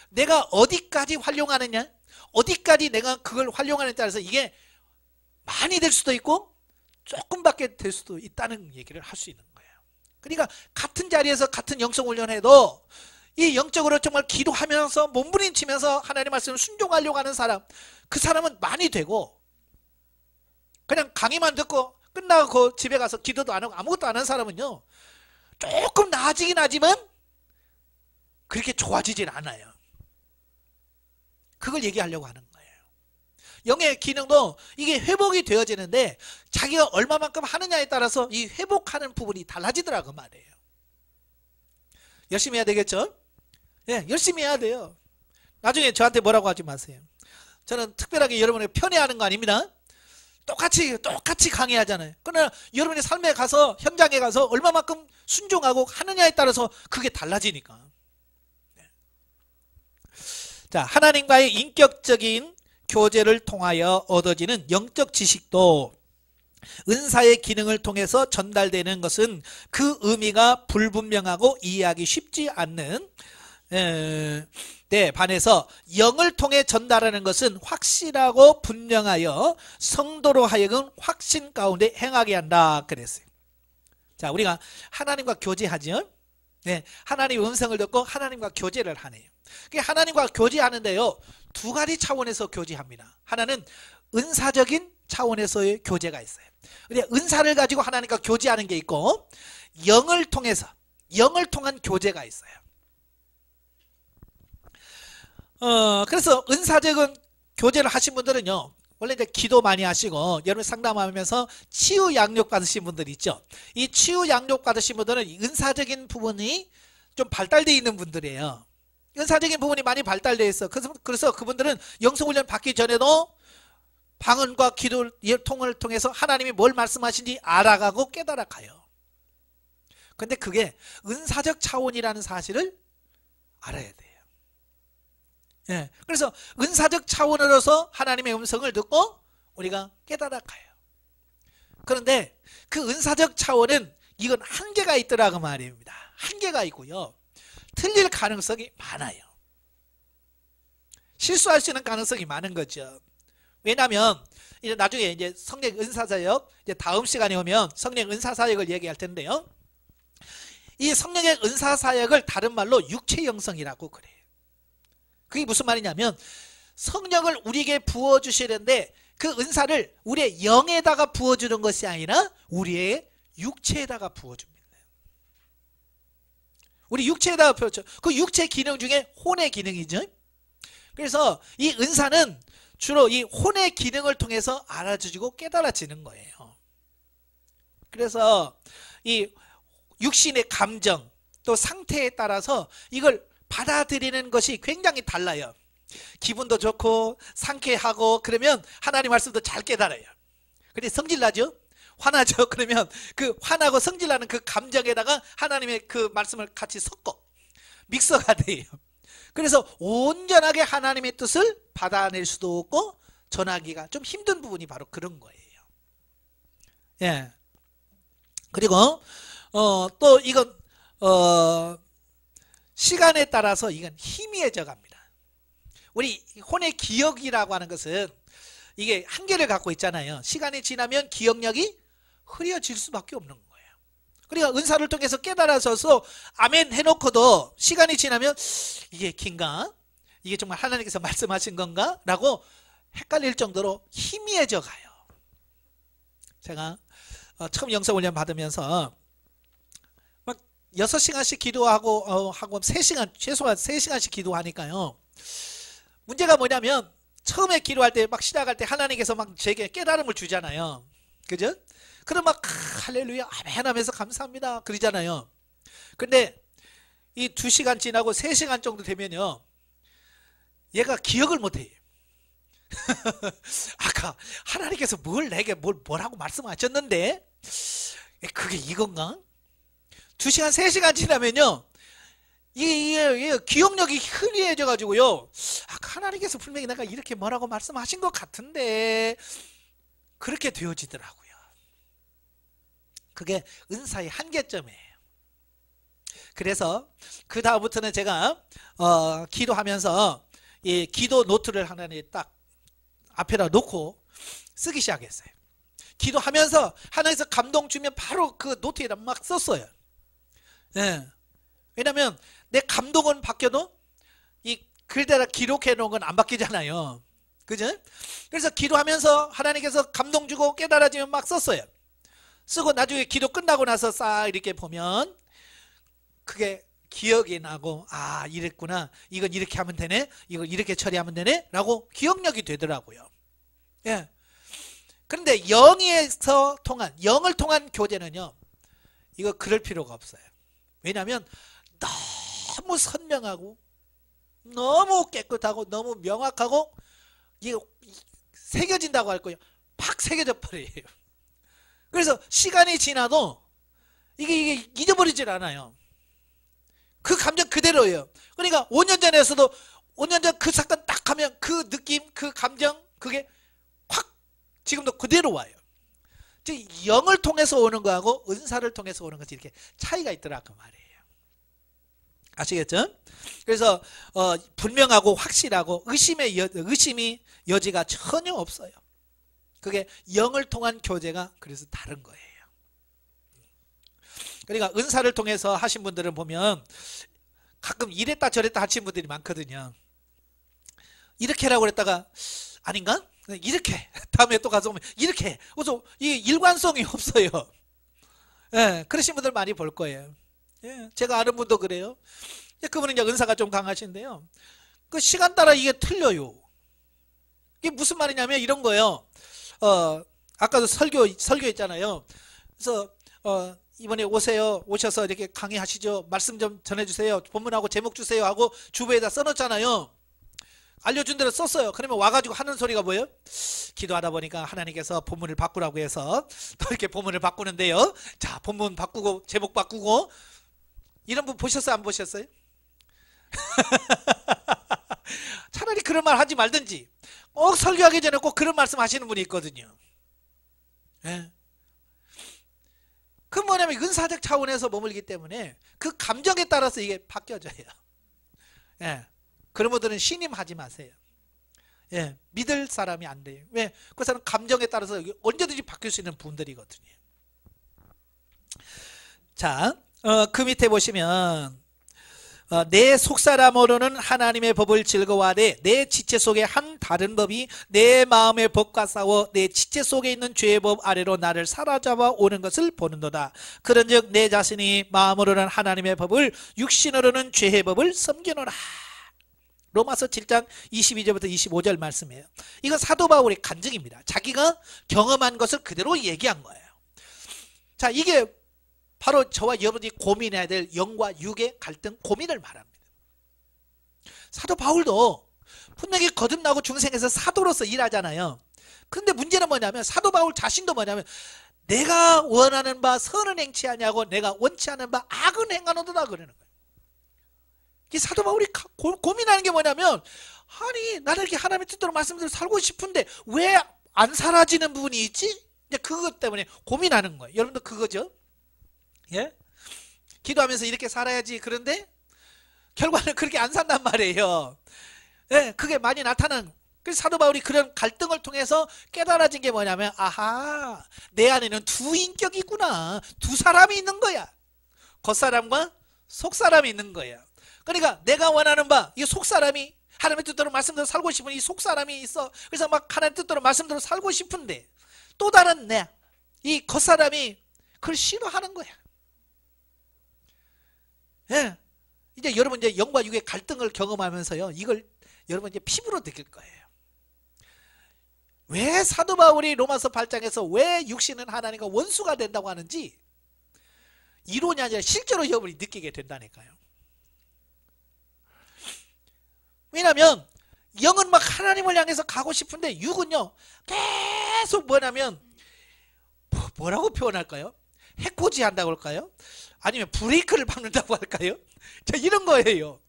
내가 어디까지 활용하느냐, 어디까지 내가 그걸 활용하느냐에 따라서 이게 많이 될 수도 있고 조금밖에 될 수도 있다는 얘기를 할 수 있는 거예요. 그러니까 같은 자리에서 같은 영성 훈련해도 이 영적으로 정말 기도하면서 몸부림치면서 하나님의 말씀을 순종하려고 하는 사람, 그 사람은 많이 되고, 그냥 강의만 듣고 끝나고 집에 가서 기도도 안 하고 아무것도 안 하는 사람은요 조금 나아지긴 하지만 그렇게 좋아지진 않아요. 그걸 얘기하려고 하는 거예요. 영의 기능도 이게 회복이 되어지는데 자기가 얼마만큼 하느냐에 따라서 이 회복하는 부분이 달라지더라고 말이에요. 열심히 해야 되겠죠? 예, 열심히 해야 돼요. 나중에 저한테 뭐라고 하지 마세요. 저는 특별하게 여러분을 편애하는 거 아닙니다. 똑같이 강의하잖아요. 그러나 여러분의 삶에 가서, 현장에 가서 얼마만큼 순종하고 하느냐에 따라서 그게 달라지니까. 자, 하나님과의 인격적인 교제를 통하여 얻어지는 영적 지식도 은사의 기능을 통해서 전달되는 것은 그 의미가 불분명하고 이해하기 쉽지 않는 데 반해서 영을 통해 전달하는 것은 확실하고 분명하여 성도로 하여금 확신 가운데 행하게 한다 그랬어요. 자, 우리가 하나님과 교제하죠. 네, 하나님의 음성을 듣고 하나님과 교제를 하네요. 하나님과 교제하는데요 두 가지 차원에서 교제합니다. 하나는 은사적인 차원에서의 교제가 있어요. 근데 은사를 가지고 하나님과 교제하는 게 있고, 영을 통해서, 영을 통한 교제가 있어요. 그래서 은사적인 교제를 하신 분들은요 원래 이제 기도 많이 하시고 여러분 상담하면서 치유 양육 받으신 분들 있죠. 이 치유 양육 받으신 분들은 은사적인 부분이 좀 발달되어 있는 분들이에요. 은사적인 부분이 많이 발달되어 있어. 그래서 그분들은 영성훈련 받기 전에도 방언과 기도 통을 통해서 하나님이 뭘 말씀하신지 알아가고 깨달아가요. 근데 그게 은사적 차원이라는 사실을 알아야 돼요. 예, 그래서 은사적 차원으로서 하나님의 음성을 듣고 우리가 깨달아가요. 그런데 그 은사적 차원은 이건 한계가 있더라고 말입니다. 한계가 있고요 틀릴 가능성이 많아요. 실수할 수 있는 가능성이 많은 거죠. 왜냐하면 이제 나중에 이제 성령 은사사역, 이제 다음 시간에 오면 성령 은사사역을 얘기할 텐데요, 이 성령의 은사사역을 다른 말로 육체영성이라고 그래요. 그게 무슨 말이냐면 성령을 우리에게 부어주시는데 그 은사를 우리의 영에다가 부어주는 것이 아니라 우리의 육체에다가 부어줍니다. 우리 육체에다가 부어줘. 그 육체 기능 중에 혼의 기능이죠. 그래서 이 은사는 주로 이 혼의 기능을 통해서 알아주고 깨달아지는 거예요. 그래서 이 육신의 감정 또 상태에 따라서 이걸 받아들이는 것이 굉장히 달라요. 기분도 좋고 상쾌하고 그러면 하나님 말씀도 잘 깨달아요. 근데 성질나죠? 화나죠? 그러면 그 화나고 성질나는 그 감정에다가 하나님의 그 말씀을 같이 섞어 믹서가 돼요. 그래서 온전하게 하나님의 뜻을 받아낼 수도 없고 전하기가 좀 힘든 부분이 바로 그런 거예요. 예. 그리고 또 이건 시간에 따라서 이건 희미해져 갑니다. 우리 혼의 기억이라고 하는 것은 이게 한계를 갖고 있잖아요. 시간이 지나면 기억력이 흐려질 수밖에 없는 거예요. 그러니까 은사를 통해서 깨달아서서 아멘 해놓고도 시간이 지나면 이게 긴가? 이게 정말 하나님께서 말씀하신 건가? 라고 헷갈릴 정도로 희미해져 가요. 제가 처음 영성훈련 받으면서 막 6시간씩 기도하고 하고 3시간 최소한 3시간씩 기도하니까요. 문제가 뭐냐면 처음에 기도할 때 막 시작할 때 하나님께서 막 제게 깨달음을 주잖아요. 그죠? 그럼 막 할렐루야 아멘 하면서 감사합니다 그러잖아요. 근데 이 2시간 지나고 3시간 정도 되면요 얘가 기억을 못해요. 아까 하나님께서 내게 뭐라고 말씀하셨는데 그게 이건가? 2시간 3시간 지나면요 이게 기억력이 흐리해져 가지고요. 하나님께서 분명히 내가 이렇게 뭐라고 말씀하신 것 같은데 그렇게 되어지더라고요. 그게 은사의 한계점이에요. 그래서 그 다음부터는 제가 기도하면서 이 기도 노트를 하나님 딱 앞에다 놓고 쓰기 시작했어요. 기도하면서 하나님께서 감동 주면 바로 그 노트에다 막 썼어요. 예. 왜냐면 내 감동은 바뀌어도 이 글대로 기록해 놓은 건 안 바뀌잖아요. 그죠? 그래서 기도하면서 하나님께서 감동 주고 깨달아지면 막 썼어요. 쓰고 나중에 기도 끝나고 나서 싹 이렇게 보면 그게 기억이 나고, 아, 이랬구나. 이건 이렇게 하면 되네. 이걸 이렇게 처리하면 되네. 라고 기억력이 되더라고요. 예. 그런데 영을 통한 교제는요, 이거 그럴 필요가 없어요. 왜냐하면 너무 선명하고 너무 깨끗하고 너무 명확하고 이게 새겨진다고 할 거예요. 팍 새겨져 버려요. 그래서 시간이 지나도 이게 잊어버리질 않아요. 그 감정 그대로예요. 그러니까 5년 전에서도 5년 전 그 사건 딱 하면 그 느낌, 그 감정, 그게 확 지금도 그대로 와요. 즉 영을 통해서 오는 거하고 은사를 통해서 오는 것이 이렇게 차이가 있더라 그 말이에요. 아시겠죠? 그래서 분명하고 확실하고 의심이 여지가 전혀 없어요. 그게 영을 통한 교제가 그래서 다른 거예요. 그러니까 은사를 통해서 하신 분들은 보면 가끔 이랬다 저랬다 하신 분들이 많거든요. 이렇게 하라고 그랬다가 아닌가? 이렇게 다음에 또 가서 보면 이렇게. 그래서 이 일관성이 없어요. 예, 그러신 분들 많이 볼 거예요. 예, 제가 아는 분도 그래요. 그분은 이제 은사가 좀 강하신데요. 그 시간 따라 이게 틀려요. 이게 무슨 말이냐면 이런 거예요. 아까도 설교했잖아요. 그래서 이번에 오셔서 이렇게 강의하시죠. 말씀 좀 전해주세요. 본문하고 제목 주세요 하고 주부에다 써놓잖아요. 알려준 대로 썼어요. 그러면 와가지고 하는 소리가 뭐예요? 기도하다 보니까 하나님께서 본문을 바꾸라고 해서 또 이렇게 본문을 바꾸는데요. 자, 본문 바꾸고 제목 바꾸고. 이런 분 보셨어요? 안 보셨어요? 차라리 그런 말 하지 말든지. 꼭 설교하기 전에 꼭 그런 말씀 하시는 분이 있거든요. 예. 그 뭐냐면 은사적 차원에서 머물기 때문에 그 감정에 따라서 이게 바뀌어져요. 예. 그런 분들은 신임하지 마세요. 예. 믿을 사람이 안 돼요. 왜? 그 사람 감정에 따라서 언제든지 바뀔 수 있는 분들이거든요. 자, 그 밑에 보시면 내 속사람으로는 하나님의 법을 즐거워하되 내 지체 속에 한 다른 법이 내 마음의 법과 싸워 내 지체 속에 있는 죄의 법 아래로 나를 사로잡아 오는 것을 보는도다. 그런즉 내 자신이 마음으로는 하나님의 법을 육신으로는 죄의 법을 섬기노라. 로마서 7장 22절부터 25절 말씀이에요. 이건 사도 바울의 간증입니다. 자기가 경험한 것을 그대로 얘기한 거예요. 자, 이게 바로 저와 여러분이 고민해야 될 영과 육의 갈등 고민을 말합니다. 사도 바울도 분명히 거듭나고 중생에서 사도로서 일하잖아요. 그런데 문제는 뭐냐면 사도 바울 자신도 뭐냐면 내가 원하는 바 선은 행치 아니하고 내가 원치 않은 바 악은 행하노도다 그러는 거예요. 이 사도 바울이 고민하는 게 뭐냐면 아니 나는 이렇게 하나님의 뜻대로 말씀대로 살고 싶은데 왜 안 사라지는 부분이 있지? 이제 그것 때문에 고민하는 거예요. 여러분도 그거죠? 예? 기도하면서 이렇게 살아야지. 그런데 결과는 그렇게 안 산단 말이에요. 예, 그게 많이 나타나는. 그래서 사도 바울이 그런 갈등을 통해서 깨달아진 게 뭐냐면 아하, 내 안에는 두 인격이 있구나. 두 사람이 있는 거야. 겉사람과 속사람이 있는 거야. 그러니까 내가 원하는 바, 이 속사람이 하나님의 뜻대로 말씀대로 살고 싶은 이 속사람이 있어. 그래서 막 하나님의 뜻대로 말씀대로 살고 싶은데 또 다른 이 겉사람이 그걸 싫어하는 거야. 예. 이제 여러분 이제 영과 육의 갈등을 경험하면서요. 이걸 여러분 이제 피부로 느낄 거예요. 왜 사도 바울이 로마서 8장에서 왜 육신은 하나님과 원수가 된다고 하는지 이론이 아니라 실제로 여러분이 느끼게 된다니까요. 왜냐하면 영은 막 하나님을 향해서 가고 싶은데 육은요 계속 뭐냐면 뭐라고 표현할까요? 해코지 한다고 할까요? 아니면 브레이크를 밟는다고 할까요? 자, 이런 거예요.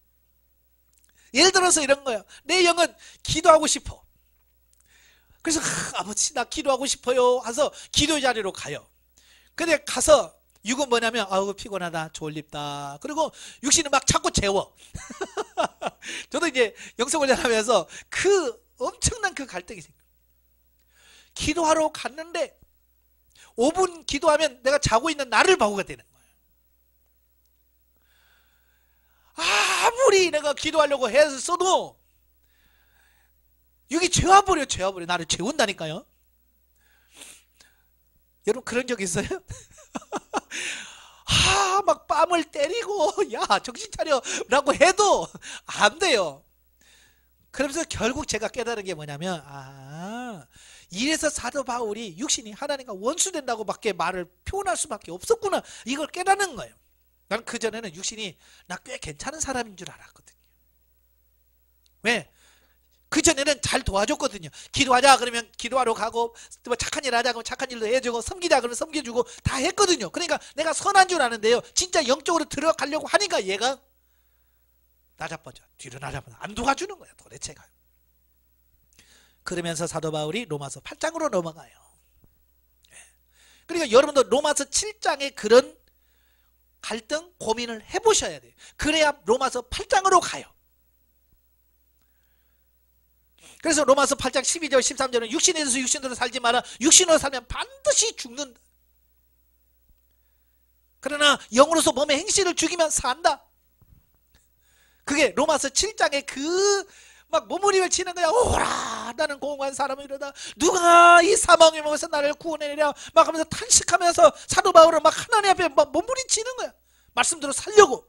예를 들어서 이런 거예요. 내 영은 기도하고 싶어. 그래서 아버지 나 기도하고 싶어요 해서 기도 자리로 가요. 근데 가서 육은 뭐냐면 아우 피곤하다 졸립다. 그리고 육신은 막 자꾸 재워. 저도 이제 영성훈련하면서 그 엄청난 그 갈등이 생겨요. 기도하러 갔는데 5분 기도하면 내가 자고 있는 나를 보고가 되는 거예요. 아무리 내가 기도하려고 했어도 육이 재워버려 나를 재운다니까요. 여러분 그런 적 있어요? 막 뺨을 때리고 야 정신 차려 라고 해도 안 돼요. 그러면서 결국 제가 깨달은 게 뭐냐면 이래서 사도 바울이 육신이 하나님과 원수된다고 밖에 말을 표현할 수밖에 없었구나, 이걸 깨닫는 거예요. 난 그전에는 육신이 나 꽤 괜찮은 사람인 줄 알았거든요. 왜? 그전에는 잘 도와줬거든요. 기도하자 그러면 기도하러 가고, 뭐 착한 일 하자 그러면 착한 일도 해주고, 섬기자 그러면 섬겨주고 다 했거든요. 그러니까 내가 선한 줄 아는데요, 진짜 영적으로 들어가려고 하니까 얘가 나자빠져 뒤로 나자빠져 안 도와주는 거야 도대체가. 그러면서 사도 바울이 로마서 8장으로 넘어가요. 그러니까 여러분도 로마서 7장에 그런 갈등 고민을 해보셔야 돼요. 그래야 로마서 8장으로 가요. 그래서 로마서 8장 12절 13절은 육신에 대해서 육신으로 살지 마라. 육신으로 살면 반드시 죽는다. 그러나 영으로서 몸의 행실을 죽이면 산다. 그게 로마서 7장에 그 막 몸부림을 치는 거야. 오라 나는 공고한 사람이로다. 누가 이 사망의 몸에서 나를 구원해내랴 막 하면서 탄식하면서 사도 바울은 막 하나님 앞에 막 몸부림치는 거야. 말씀대로 살려고.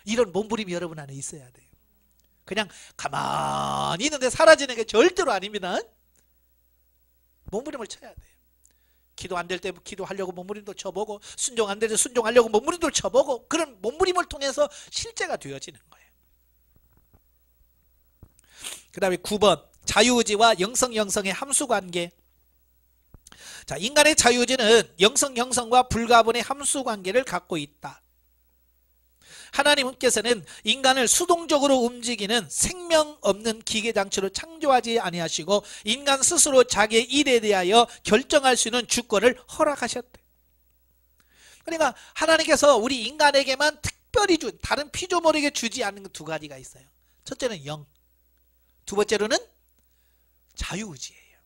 이런 몸부림이 여러분 안에 있어야 돼요. 그냥 가만히 있는데 사라지는 게 절대로 아닙니다. 몸부림을 쳐야 돼요. 기도 안 될 때 기도하려고 몸부림도 쳐보고, 순종 안 될 때 순종하려고 몸부림도 쳐보고, 그런 몸부림을 통해서 실제가 되어지는 거예요. 그 다음에 9번 자유의지와 영성의 함수관계. 자, 인간의 자유의지는 영성과 불가분의 함수관계를 갖고 있다. 하나님께서는 인간을 수동적으로 움직이는 생명 없는 기계장치로 창조하지 아니하시고 인간 스스로 자기의 일에 대하여 결정할 수 있는 주권을 허락하셨대. 그러니까 하나님께서 우리 인간에게만 특별히 준, 다른 피조물에게 주지 않는 두 가지가 있어요. 첫째는 영, 두 번째로는 자유의지예요.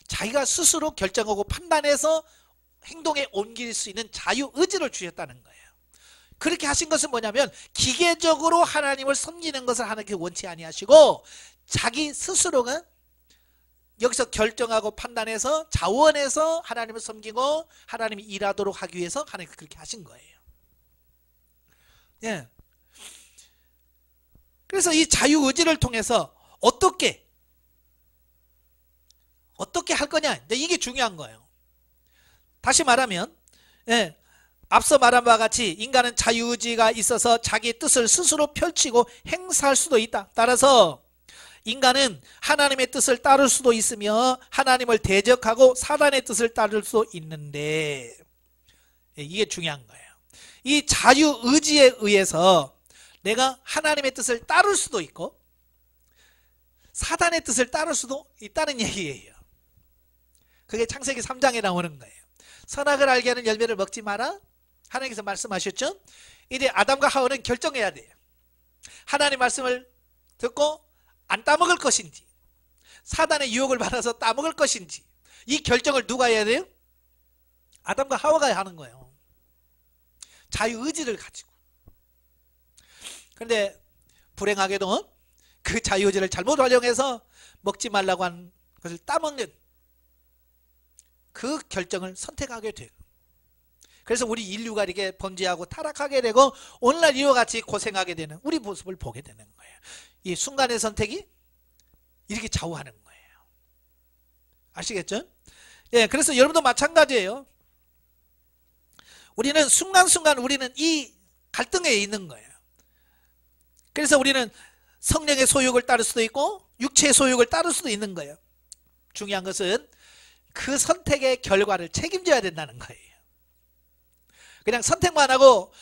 자기가 스스로 결정하고 판단해서 행동에 옮길 수 있는 자유의지를 주셨다는 거예요. 그렇게 하신 것은 뭐냐면 기계적으로 하나님을 섬기는 것을 하나님께 원치 아니하시고 자기 스스로가 여기서 결정하고 판단해서 자원해서 하나님을 섬기고 하나님이 일하도록 하기 위해서 하나님께 그렇게 하신 거예요. 예. 그래서 이 자유의지를 통해서 어떻게 할 거냐, 이게 중요한 거예요. 다시 말하면 앞서 말한 바와 같이 인간은 자유의지가 있어서 자기의 뜻을 스스로 펼치고 행사할 수도 있다. 따라서 인간은 하나님의 뜻을 따를 수도 있으며 하나님을 대적하고 사단의 뜻을 따를 수도 있는데, 이게 중요한 거예요. 이 자유의지에 의해서 내가 하나님의 뜻을 따를 수도 있고 사단의 뜻을 따를 수도 있다는 얘기예요. 그게 창세기 3장에 나오는 거예요. 선악을 알게 하는 열매를 먹지 마라. 하나님께서 말씀하셨죠. 이제 아담과 하와는 결정해야 돼요. 하나님 말씀을 듣고 안 따먹을 것인지, 사단의 유혹을 받아서 따먹을 것인지, 이 결정을 누가 해야 돼요? 아담과 하와가 하는 거예요. 자유의지를 가지고. 그런데 불행하게도 그 자유의지를 잘못 활용해서 먹지 말라고 한 것을 따먹는 그 결정을 선택하게 돼요. 그래서 우리 인류가 이렇게 범죄하고 타락하게 되고 오늘날 이와 같이 고생하게 되는 우리 모습을 보게 되는 거예요. 이 순간의 선택이 이렇게 좌우하는 거예요. 아시겠죠? 예, 그래서 여러분도 마찬가지예요. 우리는 순간순간 우리는 이 갈등에 있는 거예요. 그래서 우리는 성령의 소욕을 따를 수도 있고 육체의 소욕을 따를 수도 있는 거예요. 중요한 것은 그 선택의 결과를 책임져야 된다는 거예요. 그냥 선택만 하고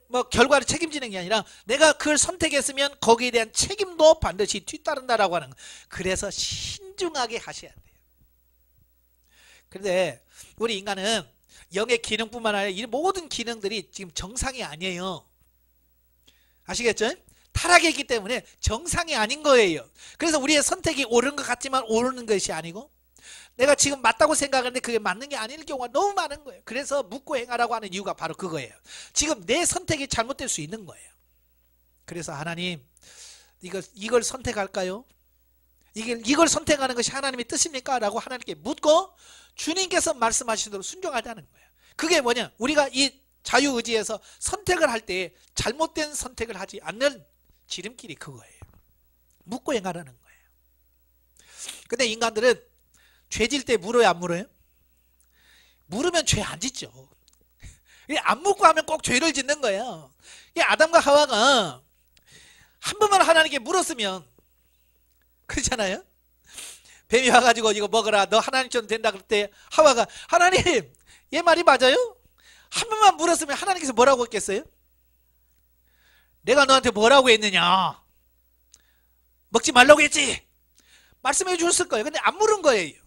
뭐 결과를 책임지는 게 아니라 내가 그걸 선택했으면 거기에 대한 책임도 반드시 뒤따른다라고 하는 거예요. 그래서 신중하게 하셔야 돼요. 그런데 우리 인간은 영의 기능뿐만 아니라 이 모든 기능들이 지금 정상이 아니에요. 아시겠죠? 타락이 있기 때문에 정상이 아닌 거예요. 그래서 우리의 선택이 옳은 것 같지만 옳은 것이 아니고 내가 지금 맞다고 생각하는데 그게 맞는 게 아닐 경우가 너무 많은 거예요. 그래서 묻고 행하라고 하는 이유가 바로 그거예요. 지금 내 선택이 잘못될 수 있는 거예요. 그래서 하나님 이걸 선택할까요? 이걸 선택하는 것이 하나님의 뜻입니까? 라고 하나님께 묻고 주님께서 말씀하시도록 순종하자는 거예요. 그게 뭐냐? 우리가 이 자유의지에서 선택을 할 때 잘못된 선택을 하지 않는 지름길이 그거예요. 묻고 행하라는 거예요. 근데 인간들은 죄 질 때 물어요, 안 물어요? 물으면 죄 안 짓죠. 안 묻고 하면 꼭 죄를 짓는 거예요. 아담과 하와가 한 번만 하나님께 물었으면, 그렇잖아요? 뱀이 와가지고 이거 먹어라, 너 하나님처럼 된다 그럴 때 하와가 하나님, 얘 말이 맞아요? 한 번만 물었으면 하나님께서 뭐라고 했겠어요? 내가 너한테 뭐라고 했느냐? 먹지 말라고 했지? 말씀해 주셨을 거예요. 근데 안 물은 거예요.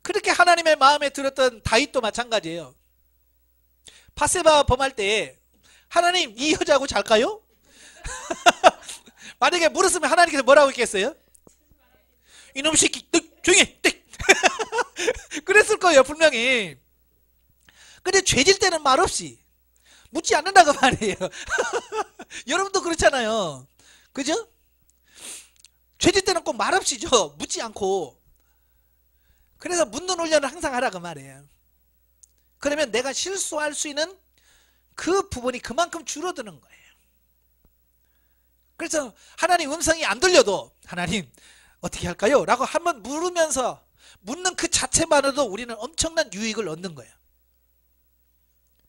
그렇게 하나님의 마음에 들었던 다윗도 마찬가지예요. 바세바 범할 때 하나님 이 여자하고 잘까요? 만약에 물었으면 하나님께서 뭐라고 했겠어요? 이놈 새끼 조용히 해. 그랬을 거예요, 분명히. 근데 죄질 때는 말없이 묻지 않는다고 말이에요. 여러분도 그렇잖아요. 그죠? 죄질 때는 꼭 말없이죠. 묻지 않고. 그래서 묻는 훈련을 항상 하라고 말이에요. 그러면 내가 실수할 수 있는 그 부분이 그만큼 줄어드는 거예요. 그래서 하나님 음성이 안 들려도 하나님 어떻게 할까요? 라고 한번 물으면서 묻는 그 자체만으로도 우리는 엄청난 유익을 얻는 거예요.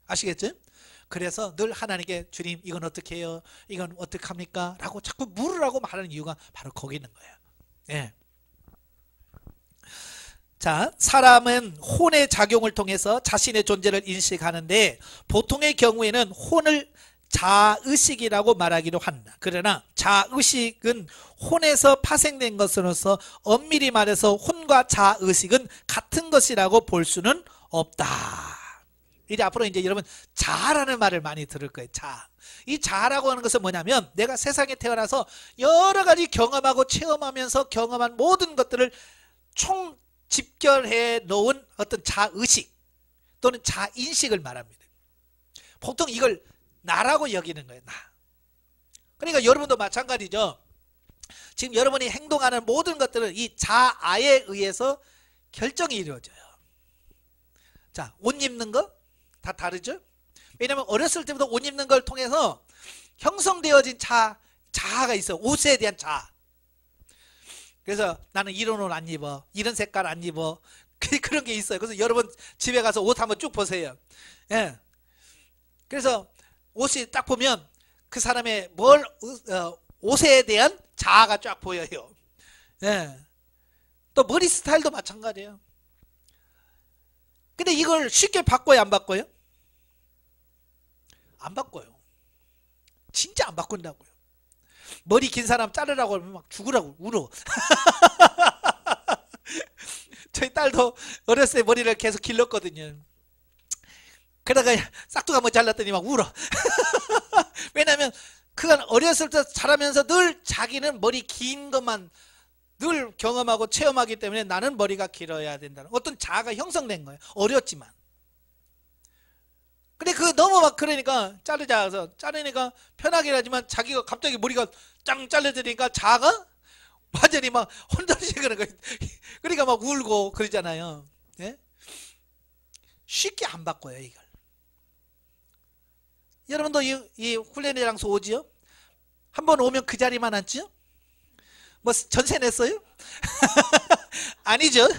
아시겠죠? 그래서 늘 하나님께 주님 이건 어떻게 해요? 이건 어떻게 합니까? 라고 자꾸 물으라고 말하는 이유가 바로 거기 있는 거예요. 예. 자, 사람은 혼의 작용을 통해서 자신의 존재를 인식하는데 보통의 경우에는 혼을 자의식이라고 말하기도 한다. 그러나 자의식은 혼에서 파생된 것으로서 엄밀히 말해서 혼과 자의식은 같은 것이라고 볼 수는 없다. 이제 앞으로 이제 여러분 자아라는 말을 많이 들을 거예요. 자아. 이 자아라고 하는 것은 뭐냐면 내가 세상에 태어나서 여러 가지 경험하고 체험하면서 경험한 모든 것들을 총 집결해 놓은 어떤 자의식 또는 자인식을 말합니다. 보통 이걸 나라고 여기는 거예요. 나. 그러니까 여러분도 마찬가지죠. 지금 여러분이 행동하는 모든 것들은 이 자아에 의해서 결정이 이루어져요. 자, 옷 입는 거 다 다르죠? 왜냐하면 어렸을 때부터 옷 입는 걸 통해서 형성되어진 자아가 있어요. 옷에 대한 자아. 그래서 나는 이런 옷 안 입어, 이런 색깔 안 입어, 그런 게 있어요. 그래서 여러분 집에 가서 옷 한번 쭉 보세요. 예. 그래서 옷이 딱 보면 그 사람의 옷에 대한 자아가 쫙 보여요. 예. 또 머리 스타일도 마찬가지예요. 근데 이걸 쉽게 바꿔요, 안 바꿔요? 안 바꿔요. 진짜 안 바꾼다고요. 머리 긴 사람 자르라고 하면 막 죽으라고 울어. 저희 딸도 어렸을 때 머리를 계속 길렀거든요. 그러다가 싹둑 한번 잘랐더니 막 울어. 왜냐하면 그건 어렸을 때 자라면서 늘 자기는 머리 긴 것만 늘 경험하고 체험하기 때문에 나는 머리가 길어야 된다는 어떤 자아가 형성된 거예요. 어렸지만. 근데 그거 너무 막 그러니까 자르자 해서 자르니까 편하긴 하지만 자기가 갑자기 머리가 짱 잘려드니까 자아가 완전히 막 혼돈시키는 거예요. 그러니까 막 울고 그러잖아요. 예? 쉽게 안 바꿔요, 이걸. 여러분도 이 훈련의 장소 오지요? 한번 오면 그 자리만 앉죠? 뭐 전세 냈어요? 아니죠.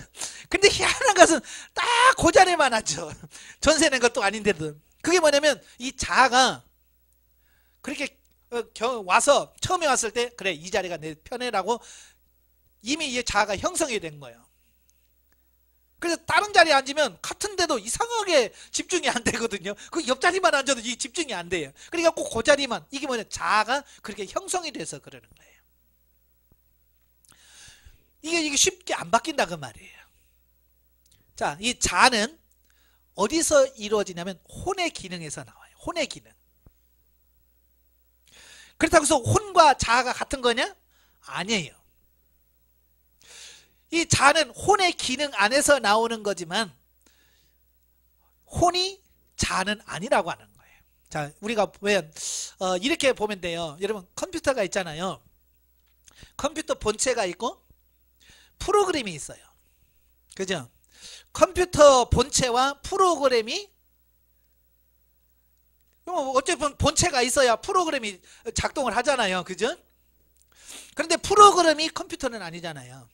근데 희한한 것은 딱 그 자리만 앉죠. 전세 낸 것도 아닌데도. 그게 뭐냐면 이 자아가 그렇게 와서 처음에 왔을 때 그래 이 자리가 내 편해라고 이미 이 자아가 형성이 된 거예요. 그래서 다른 자리에 앉으면 같은데도 이상하게 집중이 안 되거든요. 그 옆자리만 앉아도 이 집중이 안 돼요. 그러니까 꼭 그 자리만, 이게 뭐냐, 자아가 그렇게 형성이 돼서 그러는 거예요. 이게 쉽게 안 바뀐다 그 말이에요. 자, 이 자는 어디서 이루어지냐면 혼의 기능에서 나와요. 혼의 기능. 그렇다고 해서 혼과 자아가 같은 거냐? 아니에요. 이 자는 혼의 기능 안에서 나오는 거지만 혼이 자는 아니라고 하는 거예요. 자, 우리가 보면 이렇게 보면 돼요. 여러분, 컴퓨터가 있잖아요. 컴퓨터 본체가 있고 프로그램이 있어요. 그죠? 컴퓨터 본체와 프로그램이, 어쨌든 본체가 있어야 프로그램이 작동을 하잖아요. 그죠? 그런데 프로그램이 컴퓨터는 아니잖아요.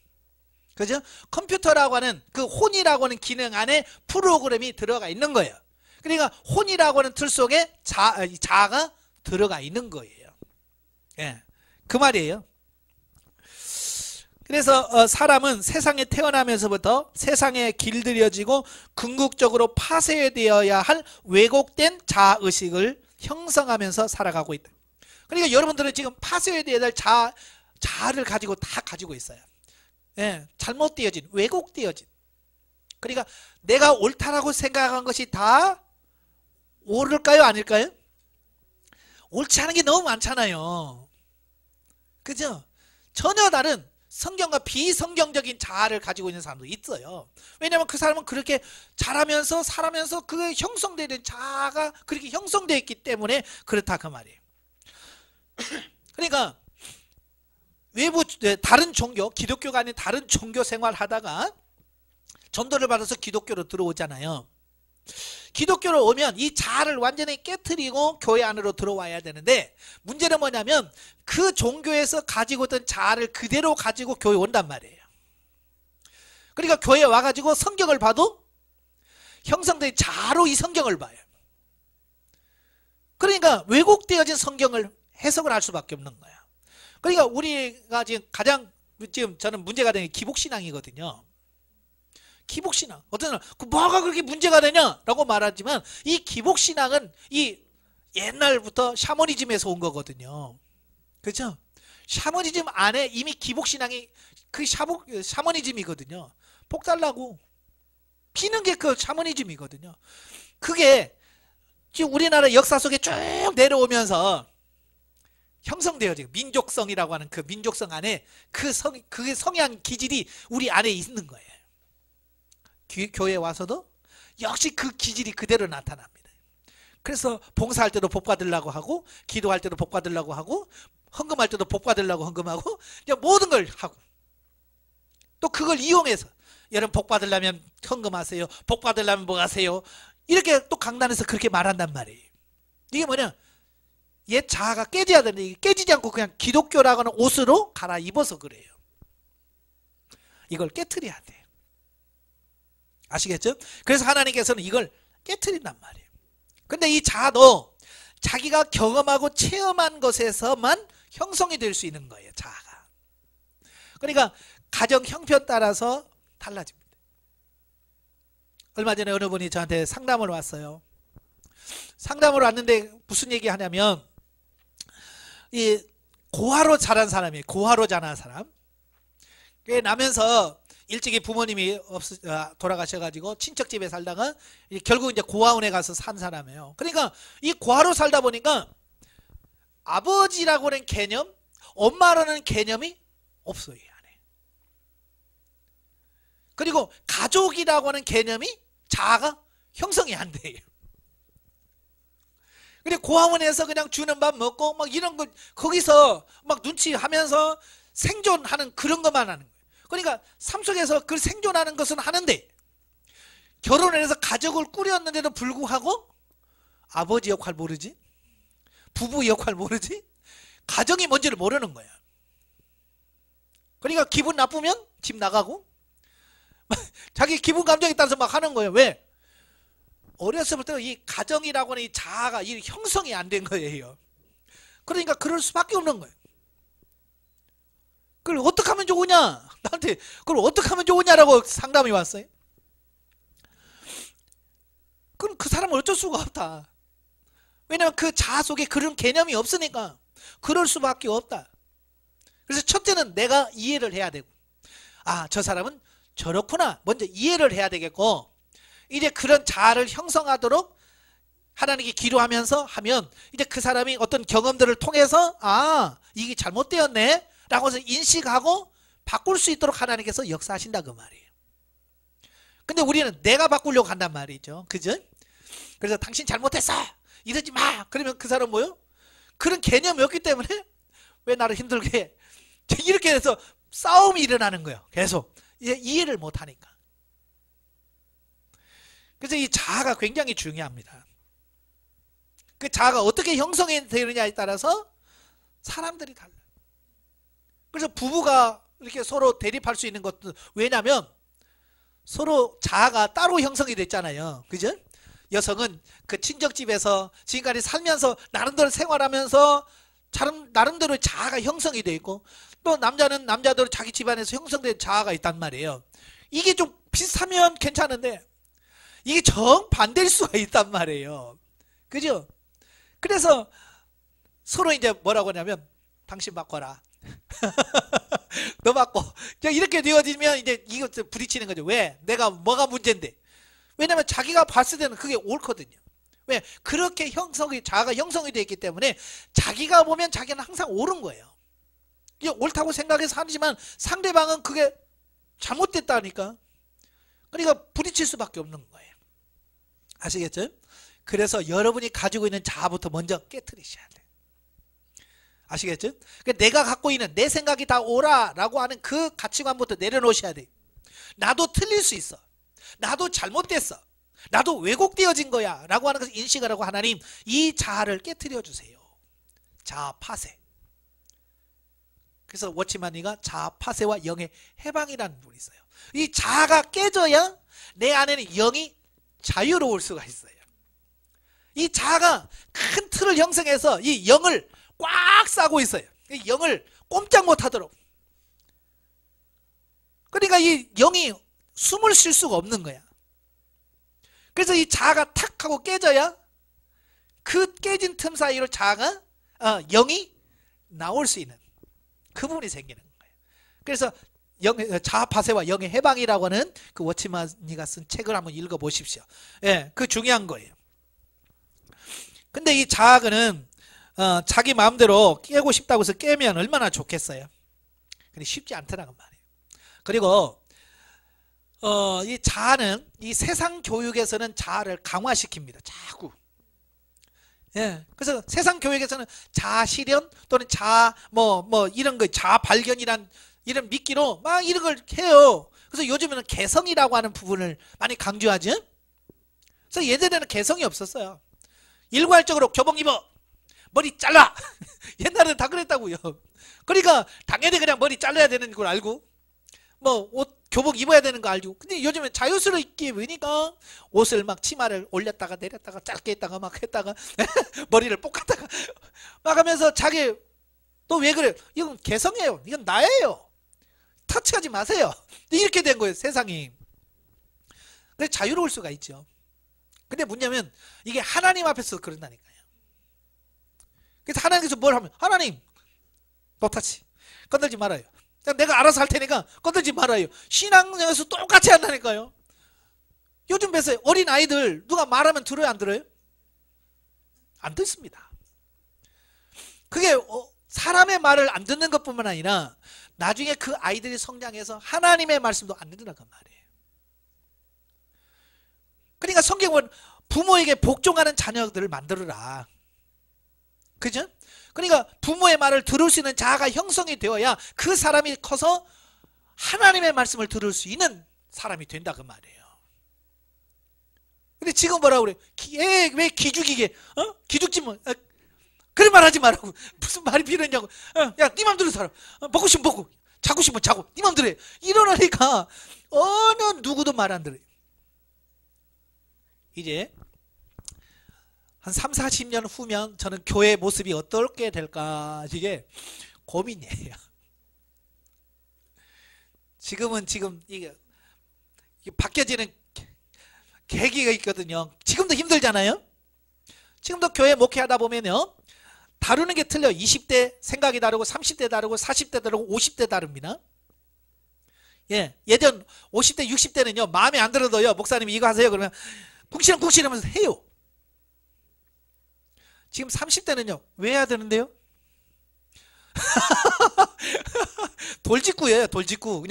그죠? 컴퓨터라고 하는 그 혼이라고 하는 기능 안에 프로그램이 들어가 있는 거예요. 그러니까 혼이라고 하는 틀 속에 자아가 들어가 있는 거예요. 예, 그 말이에요. 그래서 사람은 세상에 태어나면서부터 세상에 길들여지고 궁극적으로 파쇄되어야 할 왜곡된 자아의식을 형성하면서 살아가고 있다. 그러니까 여러분들은 지금 파쇄되어야 될 자아를 가지고 다 가지고 있어요. 예, 잘못되어진, 왜곡되어진. 그러니까 내가 옳다라고 생각한 것이 다 옳을까요? 아닐까요? 옳지 않은 게 너무 많잖아요. 그죠? 전혀 다른 성경과 비성경적인 자아를 가지고 있는 사람도 있어요. 왜냐하면 그 사람은 그렇게 자라면서 살아면서 그 형성되는 자아가 그렇게 형성되어 있기 때문에 그렇다 그 말이에요. 그러니까 외부 다른 종교, 기독교가 아닌 다른 종교 생활 하다가 전도를 받아서 기독교로 들어오잖아요. 기독교로 오면 이 자아를 완전히 깨트리고 교회 안으로 들어와야 되는데, 문제는 뭐냐면 그 종교에서 가지고 있던 자아를 그대로 가지고 교회 온단 말이에요. 그러니까 교회에 와가지고 성경을 봐도 형성된 자아로 이 성경을 봐요. 그러니까 왜곡되어진 성경을 해석을 할 수밖에 없는 거야. 그러니까 우리가 지금 저는 문제가 되는 게 기복신앙이거든요. 기복신앙. 어떤 사람, 뭐가 그렇게 문제가 되냐라고 말하지만 이 기복신앙은 이 옛날부터 샤머니즘에서 온 거거든요. 그렇죠? 샤머니즘 안에 이미 기복신앙이 그 샤머니즘이거든요. 복 달라고 피는 게 그 샤머니즘이거든요. 그게 지금 우리나라 역사 속에 쭉 내려오면서 형성되어지고, 민족성이라고 하는 그 민족성 안에 그 성향 기질이 우리 안에 있는 거예요. 교회에 와서도 역시 그 기질이 그대로 나타납니다. 그래서 봉사할 때도 복 받으려고 하고, 기도할 때도 복 받으려고 하고, 헌금할 때도 복 받으려고 헌금하고, 모든 걸 하고, 또 그걸 이용해서 여러분 복 받으려면 헌금하세요, 복 받으려면 뭐 하세요, 이렇게 또 강단에서 그렇게 말한단 말이에요. 이게 뭐냐, 옛 자아가 깨져야 되는데 이게 깨지지 않고 그냥 기독교라고 하는 옷으로 갈아입어서 그래요. 이걸 깨트려야 돼요. 아시겠죠? 그래서 하나님께서는 이걸 깨트린단 말이에요. 근데 이 자아도 자기가 경험하고 체험한 것에서만 형성이 될 수 있는 거예요. 자아가. 그러니까 가정 형편 따라서 달라집니다. 얼마 전에 어느 분이 저한테 상담을 왔어요. 상담을 왔는데 무슨 얘기 하냐면, 이 고아로 자란 사람이에요. 고아로 자란 사람. 나면서 일찍이 부모님이 돌아가셔가지고 친척집에 살다가 결국 이제 고아원에 가서 산 사람이에요. 그러니까 이 고아로 살다 보니까 아버지라고 하는 개념, 엄마라는 개념이 없어요, 이 안에. 그리고 가족이라고 하는 개념이, 자아가 형성이 안 돼요. 그래, 고아원에서 그냥 주는 밥 먹고 막 이런 거 거기서 막 눈치하면서 생존하는 그런 것만 하는 거예요. 그러니까 삶 속에서 그 생존하는 것은 하는데, 결혼을 해서 가족을 꾸렸는데도 불구하고 아버지 역할 모르지, 부부 역할 모르지, 가정이 뭔지를 모르는 거야. 그러니까 기분 나쁘면 집 나가고 자기 기분 감정에 따라서 막 하는 거예요. 왜? 어렸을부터 이 가정이라고 하는 이 자아가 이 형성이 안 된 거예요. 그러니까 그럴 수밖에 없는 거예요. 그걸 어떻게 하면 좋으냐? 나한테 그걸 어떻게 하면 좋으냐라고 상담이 왔어요. 그 사람은 어쩔 수가 없다. 왜냐면 그 자아 속에 그런 개념이 없으니까 그럴 수밖에 없다. 그래서 첫째는 내가 이해를 해야 되고, 아, 저 사람은 저렇구나, 먼저 이해를 해야 되겠고, 이제 그런 자아를 형성하도록 하나님께 기도하면서 하면 이제 그 사람이 어떤 경험들을 통해서 아, 이게 잘못되었네 라고 해서 인식하고 바꿀 수 있도록 하나님께서 역사하신다 그 말이에요. 근데 우리는 내가 바꾸려고 한단 말이죠. 그죠? 그래서 당신 잘못했어 이러지 마 그러면 그 사람 뭐요? 그런 개념이 없기 때문에 왜 나를 힘들게 해? 이렇게 해서 싸움이 일어나는 거예요. 계속 이해를 못하니까. 그래서 이 자아가 굉장히 중요합니다. 그 자아가 어떻게 형성이 되느냐에 따라서 사람들이 달라요. 그래서 부부가 이렇게 서로 대립할 수 있는 것도, 왜냐면 서로 자아가 따로 형성이 됐잖아요. 그죠? 여성은 그 친정집에서 지금까지 살면서 나름대로 생활하면서 나름대로 자아가 형성이 되어 있고, 또 남자는 남자대로 자기 집안에서 형성된 자아가 있단 말이에요. 이게 좀 비슷하면 괜찮은데 이게 정반대일 수가 있단 말이에요. 그죠? 그래서 서로 이제 뭐라고 하냐면 당신 바꿔라. 너 바꿔. 이렇게 되어지면 이제 이것도 부딪히는 거죠. 왜? 내가 뭐가 문제인데. 왜냐면 자기가 봤을 때는 그게 옳거든요. 왜? 그렇게 자아가 형성이 되어 있기 때문에 자기가 보면 자기는 항상 옳은 거예요. 이게 옳다고 생각해서 하지만 상대방은 그게 잘못됐다니까. 그러니까 부딪힐 수밖에 없는 거예요. 아시겠죠? 그래서 여러분이 가지고 있는 자아부터 먼저 깨트리셔야 돼요. 아시겠죠? 그러니까 내가 갖고 있는 내 생각이 다 옳아라고 하는 그 가치관부터 내려놓으셔야 돼요. 나도 틀릴 수 있어. 나도 잘못됐어. 나도 왜곡되어진 거야 라고 하는 것을 인식하라고 하나님 이 자아를 깨트려 주세요. 자아 파쇄. 그래서 워치만이가 자아 파쇄와 영의 해방이라는 부분이 있어요. 이 자아가 깨져야 내 안에는 영이 자유로울 수가 있어요. 이 자아가 큰 틀을 형성해서 이 영을 꽉 싸고 있어요. 이 영을 꼼짝 못하도록. 그러니까 이 영이 숨을 쉴 수가 없는 거야. 그래서 이 자아가 탁 하고 깨져야 그 깨진 틈 사이로 자아가 영이 나올 수 있는 그 부분이 생기는 거예요. 그래서 자아 파쇄와 영의 해방이라고 하는 그 워치만이가 쓴 책을 한번 읽어보십시오. 예, 그 중요한 거예요. 근데 이 자아는 자기 마음대로 깨고 싶다고 해서 깨면 얼마나 좋겠어요. 근데 쉽지 않더라고 말이에요. 그리고 이 자아는 이 세상 교육에서는 자아를 강화시킵니다. 자꾸. 예. 그래서 세상 교육에서는 자아 실현 또는 자아 이런 거 자아 발견이란 이런 미끼로 막 이런 걸 해요. 그래서 요즘에는 개성이라고 하는 부분을 많이 강조하죠. 그래서 예전에는 개성이 없었어요. 일괄적으로 교복 입어, 머리 잘라. 옛날에는 다 그랬다고요. 그러니까 당연히 그냥 머리 잘라야 되는 걸 알고 교복 입어야 되는 거 알죠. 근데 요즘엔 자유스럽게 보니까 옷을 막 치마를 올렸다가 내렸다가 짧게 했다가 막 했다가 머리를 볶았다가 막 하면서 자기 또 왜 그래요? 이건 개성이에요. 이건 나예요. 터치하지 마세요. 이렇게 된 거예요, 세상이. 그래서 자유로울 수가 있죠. 근데 뭐냐면 이게 하나님 앞에서 그런다니까요. 그래서 하나님께서 뭘 하면 하나님 노타치 건들지 말아요. 내가 알아서 할 테니까 건들지 말아요. 신앙에서 똑같이 한다니까요. 요즘 뵀어요. 어린 아이들 누가 말하면 들어요, 안 들어요? 안 듣습니다. 그게 사람의 말을 안 듣는 것뿐만 아니라 나중에 그 아이들이 성장해서 하나님의 말씀도 안 듣는다고 말이에요. 그러니까 성경은 부모에게 복종하는 자녀들을 만들어라. 그죠? 그러니까 부모의 말을 들을 수 있는 자아가 형성이 되어야 그 사람이 커서 하나님의 말씀을 들을 수 있는 사람이 된다 그 말이에요. 근데 지금 뭐라고 그래? 왜 기죽이게? 기죽지 뭐. 그런 말 하지 말라고. 무슨 말이 필요했냐고. 야, 네 맘대로 살아. 먹고 싶으면 먹고, 자고 싶으면 자고, 네 맘대로 해. 이러니까 어느 누구도 말 안 들어요. 이제 한 3, 40년 후면 저는 교회 모습이 어떻게 될까 이게 고민이에요. 지금은 이게 바뀌어지는 계기가 있거든요. 지금도 힘들잖아요. 지금도 교회 목회하다 보면요, 다루는 게 틀려요. 20대 생각이 다르고 30대 다르고 40대 다르고 50대 다릅니다. 예, 예전 50대 60대는요 마음에 안 들어도요 목사님이 이거 하세요 그러면 궁시렁궁시렁하면서 해요. 지금 30대는요 왜 해야 되는데요? 돌직구예요. 돌직구.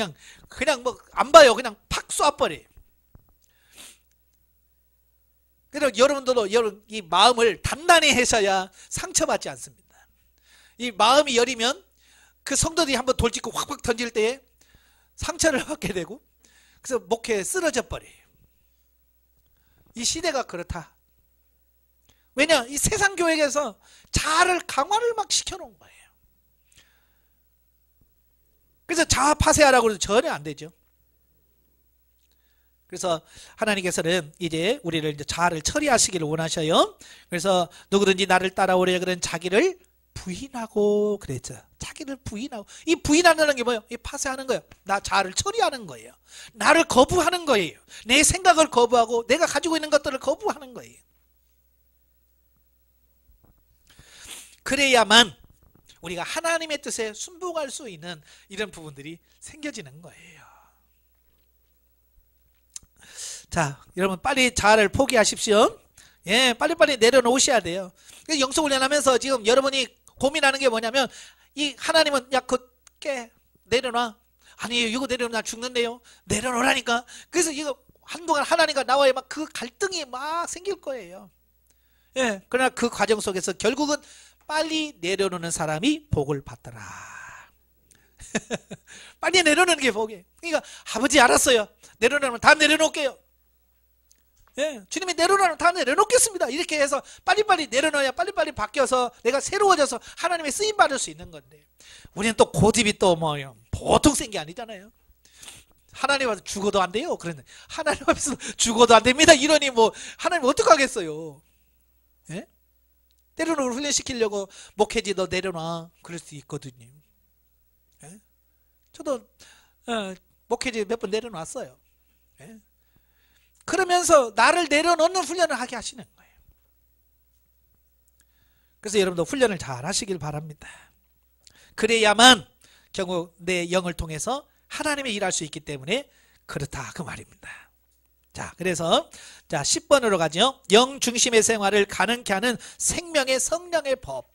그냥 뭐 안 봐요. 그냥 팍 쏴버려요. 그래서 여러분들도 이 마음을 단단히 하셔야 상처받지 않습니다. 이 마음이 여리면 그 성도들이 한번 돌직구 확확 던질 때에 상처를 받게 되고, 그래서 목회에 쓰러져 버려요. 이 시대가 그렇다. 왜냐, 이 세상 교회에서 자아를 강화를 막 시켜놓은 거예요. 그래서 자아 파쇄하라고 해도 전혀 안 되죠. 그래서 하나님께서는 이제 우리를 이제 자아를 처리하시기를 원하셔요. 그래서 누구든지 나를 따라오려 그런 자기를 부인하고 그랬죠. 자기를 부인하고. 이 부인한다는 게 뭐예요? 이 파쇄하는 거예요. 나 자아를 처리하는 거예요. 나를 거부하는 거예요. 내 생각을 거부하고 내가 가지고 있는 것들을 거부하는 거예요. 그래야만 우리가 하나님의 뜻에 순복할 수 있는 이런 부분들이 생겨지는 거예요. 자, 여러분 빨리 자아를 포기하십시오. 예, 빨리빨리 내려놓으셔야 돼요. 영성훈련하면서 지금 여러분이 고민하는 게 뭐냐면, 이 하나님은 야, 깨 내려놔. 아니에요, 이거 내려놓으면 나 죽는데요. 내려놓으라니까. 그래서 이거 한동안 하나님과 나와의 막 그 갈등이 막 생길 거예요. 예, 그러나 그 과정 속에서 결국은 빨리 내려놓는 사람이 복을 받더라. 빨리 내려놓는 게 복이에요. 그러니까 아버지 알았어요. 내려놓으면 다 내려놓을게요. 예, 주님이 내려놓으면 다 내려놓겠습니다. 이렇게 해서 빨리빨리 내려놓아야 빨리빨리 바뀌어서 내가 새로워져서 하나님의 쓰임 받을 수 있는 건데, 우리는 또 고집이 또 뭐 보통 센 게 아니잖아요. 하나님 앞에서 죽어도 안 돼요. 그런데 하나님 앞에서 죽어도 안 됩니다. 이러니 뭐 하나님 어떡하겠어요. 예? 때로는 훈련시키려고 목회지 너 내려놔 그럴 수 있거든요. 예? 저도 목회지 몇 번 내려놨어요. 예? 그러면서 나를 내려놓는 훈련을 하게 하시는 거예요. 그래서 여러분도 훈련을 잘 하시길 바랍니다. 그래야만 결국 내 영을 통해서 하나님의 일할 수 있기 때문에 그렇다 그 말입니다. 자, 그래서 자 10번으로 가죠. 영 중심의 생활을 가능케 하는 생명의 성령의 법.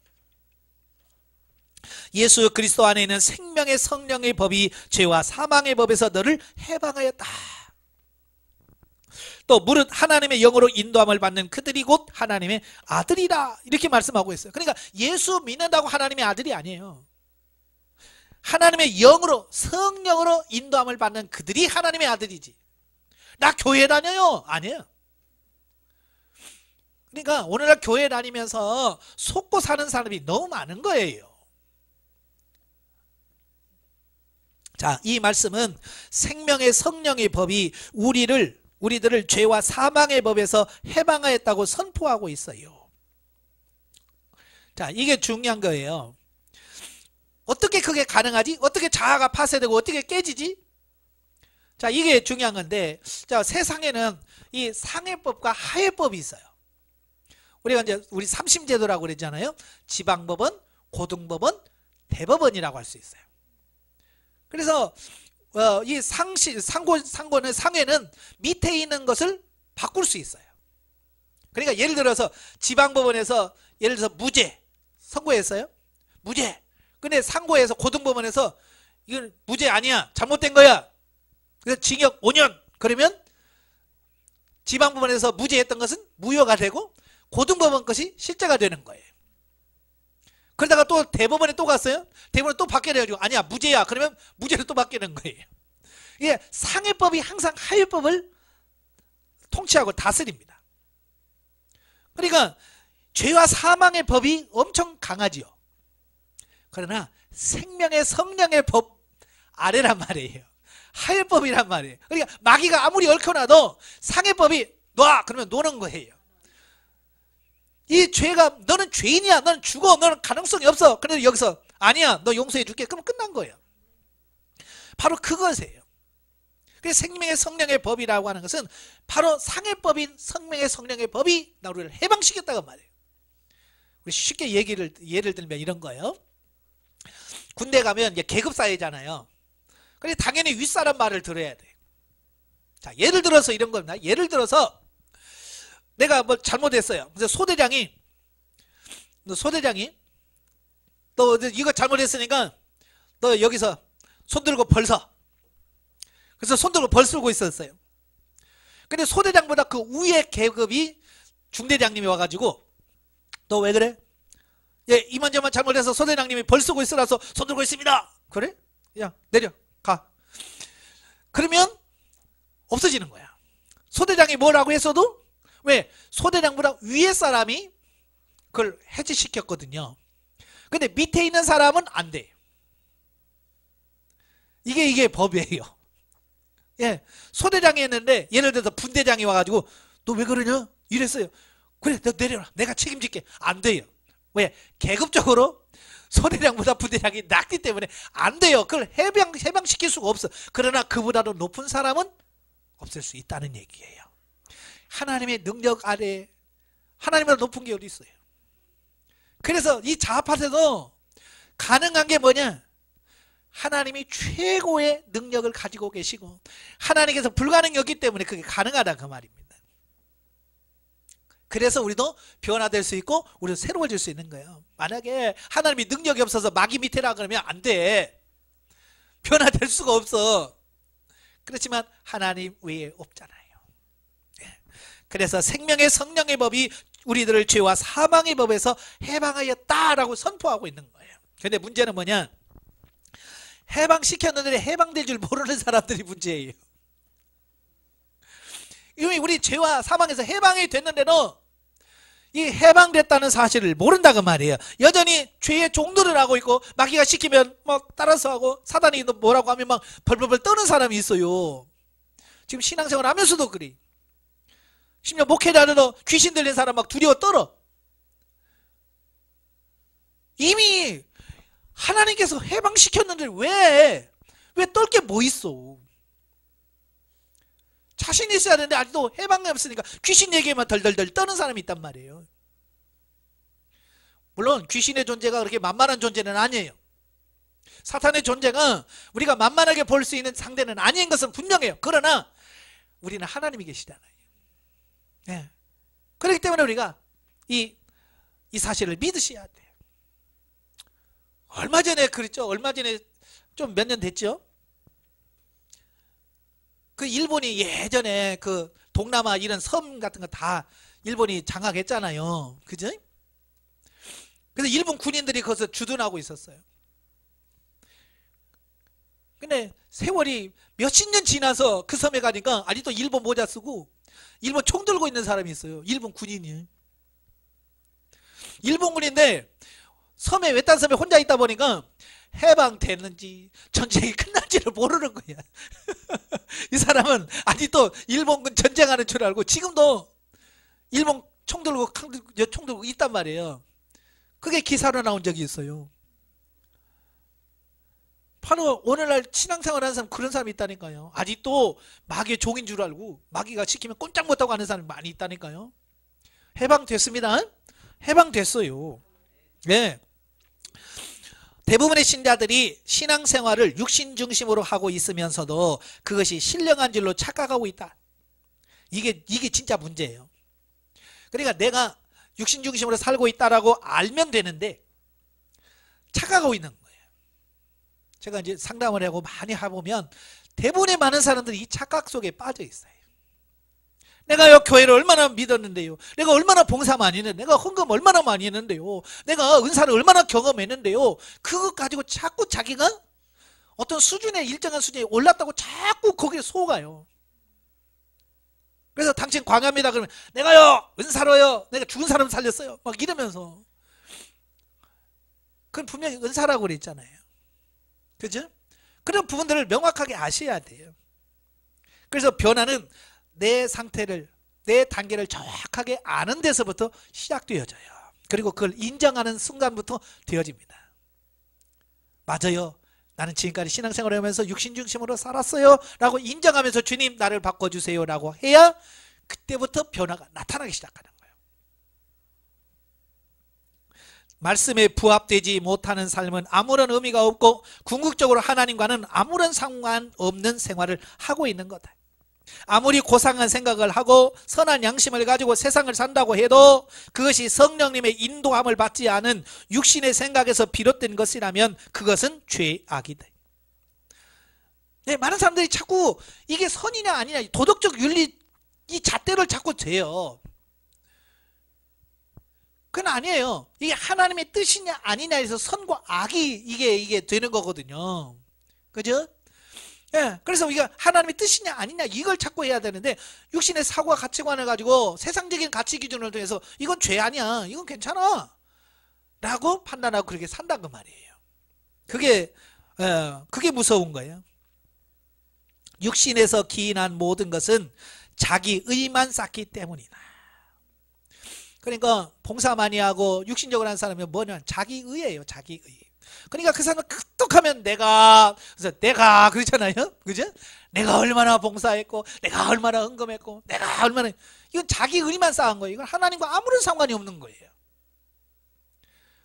예수 그리스도 안에 있는 생명의 성령의 법이 죄와 사망의 법에서 너를 해방하였다. 또 무릇 하나님의 영으로 인도함을 받는 그들이 곧 하나님의 아들이라, 이렇게 말씀하고 있어요. 그러니까 예수 믿는다고 하나님의 아들이 아니에요. 하나님의 영으로, 성령으로 인도함을 받는 그들이 하나님의 아들이지. 나 교회 다녀요? 아니에요. 그러니까 오늘날 교회 다니면서 속고 사는 사람이 너무 많은 거예요. 자, 이 말씀은 생명의 성령의 법이 우리들을 죄와 사망의 법에서 해방하였다고 선포하고 있어요. 자, 이게 중요한 거예요. 어떻게 그게 가능하지? 어떻게 자아가 파쇄되고 어떻게 깨지지? 자, 이게 중요한 건데, 자, 세상에는 이 상해법과 하해법이 있어요. 우리가 이제 우리 삼심제도라고 그랬잖아요. 지방법원, 고등법원, 대법원이라고 할 수 있어요. 그래서 이 상고는, 상해는 밑에 있는 것을 바꿀 수 있어요. 그러니까 예를 들어서 지방법원에서 예를 들어서 무죄 선고했어요. 무죄. 근데 상고에서 고등법원에서 이건 무죄 아니야, 잘못된 거야, 그래서 징역 5년. 그러면 지방법원에서 무죄했던 것은 무효가 되고 고등법원 것이 실제가 되는 거예요. 그러다가 또 대법원에 또 갔어요. 대법원에 또 바뀌어 가지고 아니야 무죄야, 그러면 무죄로 또 바뀌는 거예요. 이게 상해법이 항상 하해법을 통치하고 다스립니다. 그러니까 죄와 사망의 법이 엄청 강하지요. 그러나 생명의 성령의 법 아래란 말이에요. 하해법이란 말이에요. 그러니까 마귀가 아무리 얽혀놔도 상해법이 놔 그러면 노는 거예요. 이 죄가, 너는 죄인이야, 너는 죽어, 너는 가능성이 없어. 그래도 여기서 아니야, 너 용서해 줄게, 그러면 끝난 거예요. 바로 그것이에요. 그래서 생명의 성령의 법이라고 하는 것은 바로 상해법인 생명의 성령의 법이 우리를 해방시켰다고 말이에요. 우리 쉽게 예를 들면 이런 거예요. 군대 가면 이제 계급사회잖아요. 그래 당연히 윗사람 말을 들어야 돼. 자, 예를 들어서 이런 겁니다. 예를 들어서 내가 뭐 잘못했어요. 그래서 소대장이 너 이거 잘못했으니까 너 여기서 손 들고 벌서. 그래서 손 들고 벌 쓰고 있었어요. 근데 소대장보다 그 위의 계급이 중대장님이 와가지고 너 왜 그래? 예, 이만저만 잘못해서 소대장님이 벌 쓰고 있으라서 손 들고 있습니다. 그래? 야, 내려 가. 그러면 없어지는 거야. 소대장이 뭐라고 했어도 왜? 소대장보다 위에 사람이 그걸 해제시켰거든요. 근데 밑에 있는 사람은 안 돼. 이게 법이에요. 예, 소대장이 했는데 예를 들어서 분대장이 와가지고 너 왜 그러냐? 이랬어요. 그래, 너 내려라. 내가 책임질게. 안 돼요. 왜? 계급적으로 소대장보다 분대장이 낮기 때문에 안 돼요. 그걸 해방시킬 수가 없어. 그러나 그보다도 높은 사람은 없을 수 있다는 얘기예요. 하나님의 능력 아래 하나님보다 높은 게 어디 있어요? 그래서 이 자아팟에도 가능한 게 뭐냐? 하나님이 최고의 능력을 가지고 계시고 하나님께서 불가능이었기 때문에 그게 가능하다 그 말입니다. 그래서 우리도 변화될 수 있고 우리도 새로워질 수 있는 거예요. 만약에 하나님이 능력이 없어서 마귀 밑에라 그러면 안 돼. 변화될 수가 없어. 그렇지만 하나님 외에 없잖아요. 그래서 생명의 성령의 법이 우리들을 죄와 사망의 법에서 해방하였다라고 선포하고 있는 거예요. 근데 문제는 뭐냐? 해방시켰는데 해방될 줄 모르는 사람들이 문제예요. 이미 우리 죄와 사망에서 해방이 됐는데도 이 해방됐다는 사실을 모른다고 말이에요. 여전히 죄의 종노를 하고 있고 마귀가 시키면 막 따라서 하고 사단이 뭐라고 하면 막 벌벌벌 떠는 사람이 있어요. 지금 신앙생활 하면서도 그래. 심지어 목회자들도 귀신 들린 사람 막 두려워 떨어. 이미 하나님께서 해방시켰는데 왜 떨 게 뭐 있어? 자신이 있어야 되는데 아직도 해방이 없으니까 귀신 얘기에만 덜덜덜 떠는 사람이 있단 말이에요. 물론 귀신의 존재가 그렇게 만만한 존재는 아니에요. 사탄의 존재가 우리가 만만하게 볼 수 있는 상대는 아닌 것은 분명해요. 그러나 우리는 하나님이 계시잖아요. 네. 그렇기 때문에 우리가 이 사실을 믿으셔야 돼요. 얼마 전에 그랬죠. 얼마 전에 좀 몇 년 됐죠. 그 일본이 예전에 그 동남아 이런 섬 같은 거 다 일본이 장악했잖아요. 그죠? 그래서 일본 군인들이 거기서 주둔하고 있었어요. 근데 세월이 몇십 년 지나서 그 섬에 가니까 아직도 일본 모자 쓰고 일본 총 들고 있는 사람이 있어요. 일본 군인이. 일본 군인데 섬에 외딴 섬에 혼자 있다 보니까 해방됐는지 전쟁이 끝난지를 모르는 거야. 이 사람은 아직도 일본군 전쟁하는 줄 알고 지금도 일본 총 들고 있단 말이에요. 그게 기사로 나온 적이 있어요. 바로 오늘날 신앙생활하는 사람 그런 사람이 있다니까요. 아직도 마귀의 종인 줄 알고 마귀가 시키면 꼼짝 못하고 하는 사람이 많이 있다니까요. 해방됐습니다. 해방됐어요. 네. 대부분의 신자들이 신앙생활을 육신 중심으로 하고 있으면서도 그것이 신령한 줄로 착각하고 있다. 이게 진짜 문제예요. 그러니까 내가 육신 중심으로 살고 있다라고 알면 되는데 착각하고 있는 거예요. 제가 이제 상담을 하고 많이 해보면 대부분의 많은 사람들이 이 착각 속에 빠져 있어요. 내가 교회를 얼마나 믿었는데요. 내가 얼마나 봉사 많이 했는데, 내가 헌금 얼마나 많이 했는데요. 내가 은사를 얼마나 경험했는데요. 그거 가지고 자꾸 자기가 어떤 수준에 일정한 수준에 올랐다고 자꾸 거기에 속아요. 그래서 당신 광야입니다 그러면 내가요 은사로요 내가 죽은 사람 살렸어요 막 이러면서. 그건 분명히 은사라고 그랬잖아요. 그죠? 그런 부분들을 명확하게 아셔야 돼요. 그래서 변화는 내 상태를, 내 단계를 정확하게 아는 데서부터 시작되어져요. 그리고 그걸 인정하는 순간부터 되어집니다. 맞아요. 나는 지금까지 신앙생활을 하면서 육신 중심으로 살았어요 라고 인정하면서 주님 나를 바꿔주세요 라고 해야 그때부터 변화가 나타나기 시작하는 거예요. 말씀에 부합되지 못하는 삶은 아무런 의미가 없고 궁극적으로 하나님과는 아무런 상관없는 생활을 하고 있는 거다. 아무리 고상한 생각을 하고 선한 양심을 가지고 세상을 산다고 해도 그것이 성령님의 인도함을 받지 않은 육신의 생각에서 비롯된 것이라면 그것은 죄악이다. 네, 많은 사람들이 자꾸 이게 선이냐 아니냐 도덕적 윤리 이 잣대를 자꾸 재요. 그건 아니에요. 이게 하나님의 뜻이냐 아니냐에서 선과 악이 이게 되는 거거든요. 그죠? 예, 그래서 우리가 하나님의 뜻이냐 아니냐 이걸 찾고 해야 되는데 육신의 사고와 가치관을 가지고 세상적인 가치 기준을 통해서 이건 죄 아니야 이건 괜찮아 라고 판단하고 그렇게 산다 그 말이에요. 그게 무서운 거예요. 육신에서 기인한 모든 것은 자기 의만 쌓기 때문이다. 그러니까 봉사 많이 하고 육신적으로 하는 사람이 뭐냐 자기 의예요. 자기 의. 그러니까 그 사람은 끄떡하면 그래서 내가 그렇잖아요. 그죠? 내가 얼마나 봉사했고 내가 얼마나 헌금했고 내가 얼마나 이건 자기 의만 쌓은 거예요. 이건 하나님과 아무런 상관이 없는 거예요.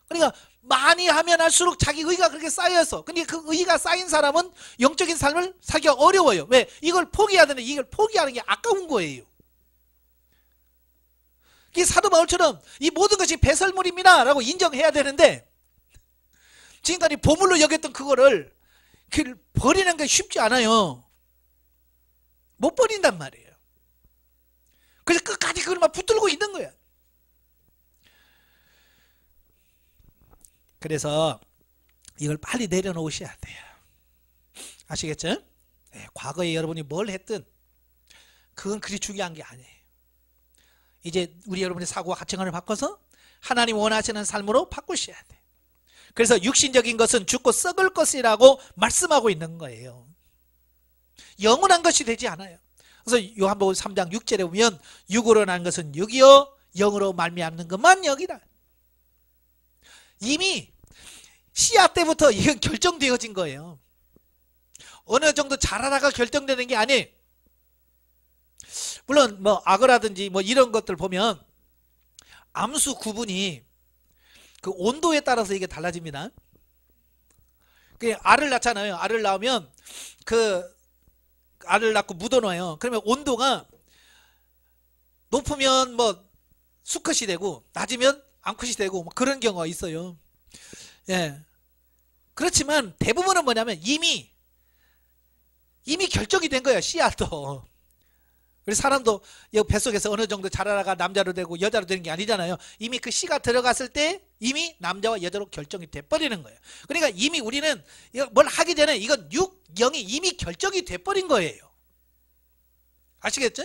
그러니까 많이 하면 할수록 자기 의가 그렇게 쌓여서 근데 그 의가 쌓인 사람은 영적인 삶을 살기가 어려워요. 왜? 이걸 포기해야 되는데 이걸 포기하는 게 아까운 거예요. 이 사도 바울처럼 이 모든 것이 배설물입니다 라고 인정해야 되는데 지금까지 보물로 여겼던 그거를 버리는 게 쉽지 않아요. 못 버린단 말이에요. 그래서 끝까지 그걸만 붙들고 있는 거야. 그래서 이걸 빨리 내려놓으셔야 돼요. 아시겠죠? 네, 과거에 여러분이 뭘 했든 그건 그리 중요한 게 아니에요. 이제 우리 여러분의 사고와 가치관을 바꿔서 하나님 원하시는 삶으로 바꾸셔야 돼. 그래서 육신적인 것은 죽고 썩을 것이라고 말씀하고 있는 거예요. 영원한 것이 되지 않아요. 그래서 요한복음 3장 6절에 보면 육으로 난 것은 육이요 영으로 말미암는 것만 영이라. 이미 씨앗 때부터 이건 결정되어진 거예요. 어느 정도 자라다가 결정되는 게 아니에요. 물론 뭐 악어라든지 뭐 이런 것들 보면 암수 구분이 그 온도에 따라서 이게 달라집니다. 그 알을 낳잖아요. 알을 낳으면 그 알을 낳고 묻어놔요. 그러면 온도가 높으면 뭐 수컷이 되고 낮으면 암컷이 되고 뭐 그런 경우가 있어요. 예. 그렇지만 대부분은 뭐냐면 이미 결정이 된 거예요. 씨앗도. 우리 사람도 뱃속에서 어느 정도 자라다가 남자로 되고 여자로 되는 게 아니잖아요. 이미 그 씨가 들어갔을 때 이미 남자와 여자로 결정이 돼버리는 거예요. 그러니까 이미 우리는 뭘 하기 전에 이건 영이 이미 결정이 돼버린 거예요. 아시겠죠?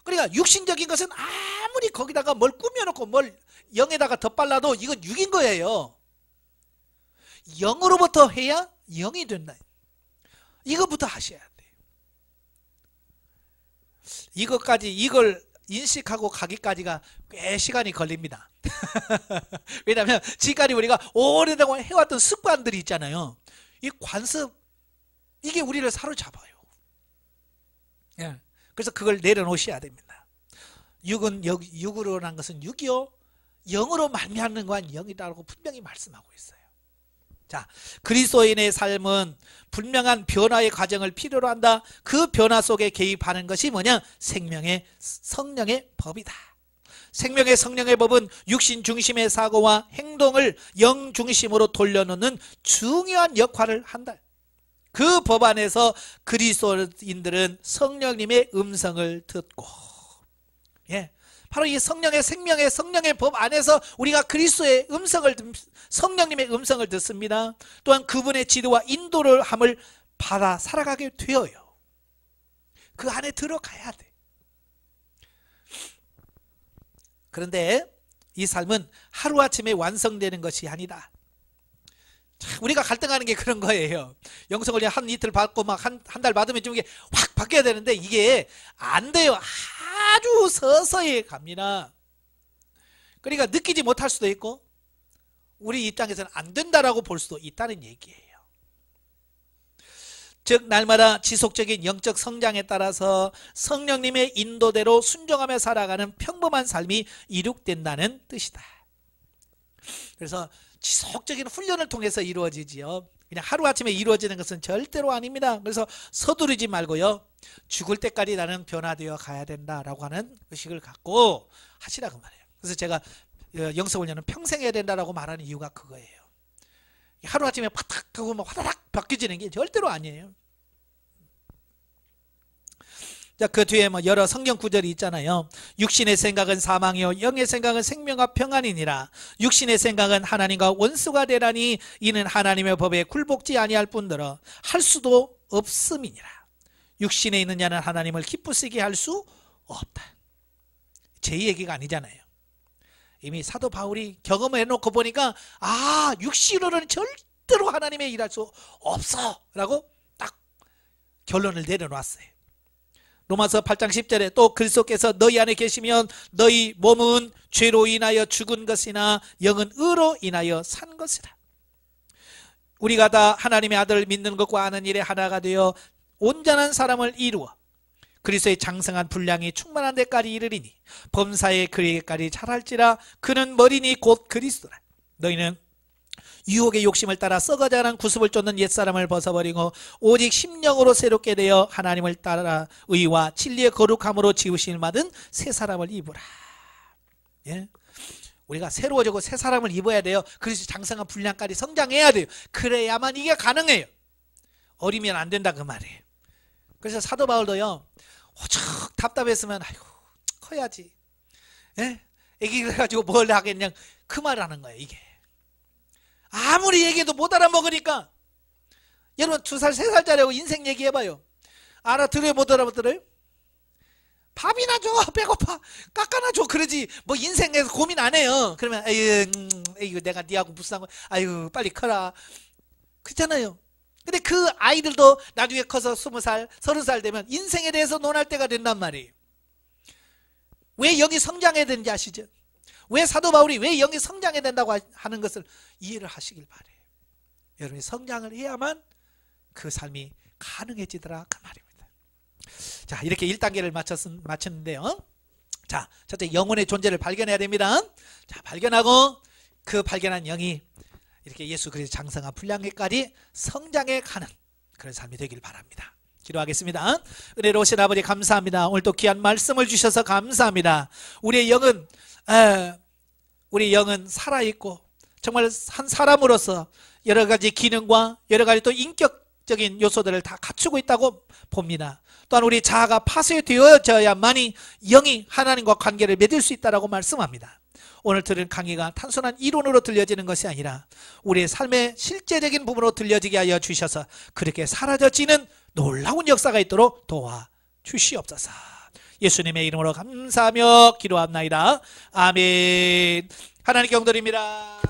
그러니까 육신적인 것은 아무리 거기다가 뭘 꾸며놓고 뭘 영에다가 덧발라도 이건 육인 거예요. 영으로부터 해야 영이 된다. 이거부터 하셔야 돼요. 이걸 인식하고 가기까지가 꽤 시간이 걸립니다. 왜냐하면 지금까지 우리가 오래동안 해왔던 습관들이 있잖아요. 이 관습 이게 우리를 사로잡아요. 예. 그래서 그걸 내려놓으셔야 됩니다. 육으로 난 것은 육이요 영으로 말미암는 건 영이라고 분명히 말씀하고 있어요. 자, 그리스도인의 삶은 분명한 변화의 과정을 필요로 한다. 그 변화 속에 개입하는 것이 뭐냐? 생명의 성령의 법이다. 생명의 성령의 법은 육신 중심의 사고와 행동을 영 중심으로 돌려놓는 중요한 역할을 한다. 그 법 안에서 그리스도인들은 성령님의 음성을 듣고, 예, 바로 이 성령의 생명의 성령의 법 안에서 우리가 그리스도의 음성을 성령님의 음성을 듣습니다. 또한 그분의 지도와 인도를 함을 받아 살아가게 되어요. 그 안에 들어가야 돼. 그런데 이 삶은 하루아침에 완성되는 것이 아니다. 우리가 갈등하는 게 그런 거예요. 영성을 한 이틀 받고 막 한 달 받으면 좀 이게 확 바뀌어야 되는데 이게 안 돼요. 아주 서서히 갑니다. 그러니까 느끼지 못할 수도 있고 우리 입장에서는 안 된다라고 볼 수도 있다는 얘기예요. 즉 날마다 지속적인 영적 성장에 따라서 성령님의 인도대로 순종하며 살아가는 평범한 삶이 이룩된다는 뜻이다. 그래서 지속적인 훈련을 통해서 이루어지지요. 그냥 하루아침에 이루어지는 것은 절대로 아닙니다. 그래서 서두르지 말고요. 죽을 때까지 나는 변화되어 가야 된다라고 하는 의식을 갖고 하시라 그 말이에요. 그래서 제가 영성훈련은 평생 해야 된다라고 말하는 이유가 그거예요. 하루아침에 파탁 하고 막 화다닥 바뀌어지는 게 절대로 아니에요. 자, 그 뒤에 뭐 여러 성경 구절이 있잖아요. 육신의 생각은 사망이요 영의 생각은 생명과 평안이니라. 육신의 생각은 하나님과 원수가 되라니 이는 하나님의 법에 굴복지 아니할 뿐더러 할 수도 없음이니라. 육신에 있는 자는 하나님을 기쁘시게 할 수 없다. 제 얘기가 아니잖아요. 이미 사도 바울이 경험을 해놓고 보니까 육신으로는 절대로 하나님의 일할 수 없어 라고 딱 결론을 내려놨어요. 로마서 8장 10절에 또 그리스도께서 너희 안에 계시면 너희 몸은 죄로 인하여 죽은 것이나 영은 의로 인하여 산 것이라. 우리가 다 하나님의 아들을 믿는 것과 아는 일에 하나가 되어 온전한 사람을 이루어 그리스도의 장성한 분량이 충만한 데까지 이르리니 범사에 그에게까지 자랄지라. 그는 머리니 곧 그리스도라. 너희는 유혹의 욕심을 따라 썩어자란 구습을 쫓는 옛사람을 벗어버리고 오직 심령으로 새롭게 되어 하나님을 따라 의와 진리의 거룩함으로 지으심을 받은 새 사람을 입으라. 예? 우리가 새로워지고 새 사람을 입어야 돼요. 그래서 장성한 분량까지 성장해야 돼요. 그래야만 이게 가능해요. 어리면 안 된다 그 말이에요. 그래서 사도 바울도요, 호적 답답했으면 아이고 커야지, 예? 애기를 가지고 뭘 하겠냐 그 말 하는 거예요. 이게 아무리 얘기해도 못 알아먹으니까. 여러분 2살 3살짜리하고 인생 얘기해봐요. 알아들어요 못 알아들어요? 밥이나 줘, 배고파, 깎아나 줘, 그러지 뭐 인생에서 고민 안 해요. 그러면 에휴 내가 니하고 무슨 거, 아유 빨리 커라 그렇잖아요. 근데 그 아이들도 나중에 커서 20살 30살 되면 인생에 대해서 논할 때가 된단 말이에요. 왜 영이 성장해야 되는지 아시죠? 왜 사도 바울이 왜 영이 성장해야 된다고 하는 것을 이해를 하시길 바래요. 여러분이 성장을 해야만 그 삶이 가능해지더라 그 말입니다. 자, 이렇게 1단계를 마쳤는데요. 자, 첫째 영혼의 존재를 발견해야 됩니다. 자, 발견하고 그 발견한 영이 이렇게 예수 그리스도 장성한 분량에까지 성장해 가는 그런 삶이 되길 바랍니다. 기도하겠습니다. 은혜로우신 아버지 감사합니다. 오늘 또 귀한 말씀을 주셔서 감사합니다. 우리의 영은 살아있고 정말 한 사람으로서 여러 가지 기능과 여러 가지 또 인격적인 요소들을 다 갖추고 있다고 봅니다. 또한 우리 자아가 파쇄되어져야만이 영이 하나님과 관계를 맺을 수 있다고 말씀합니다. 오늘 들은 강의가 단순한 이론으로 들려지는 것이 아니라 우리의 삶의 실제적인 부분으로 들려지게 하여 주셔서 그렇게 사라져지는 놀라운 역사가 있도록 도와주시옵소서. 예수님의 이름으로 감사하며 기도합나이다. 아멘. 하나님께 영드립니다.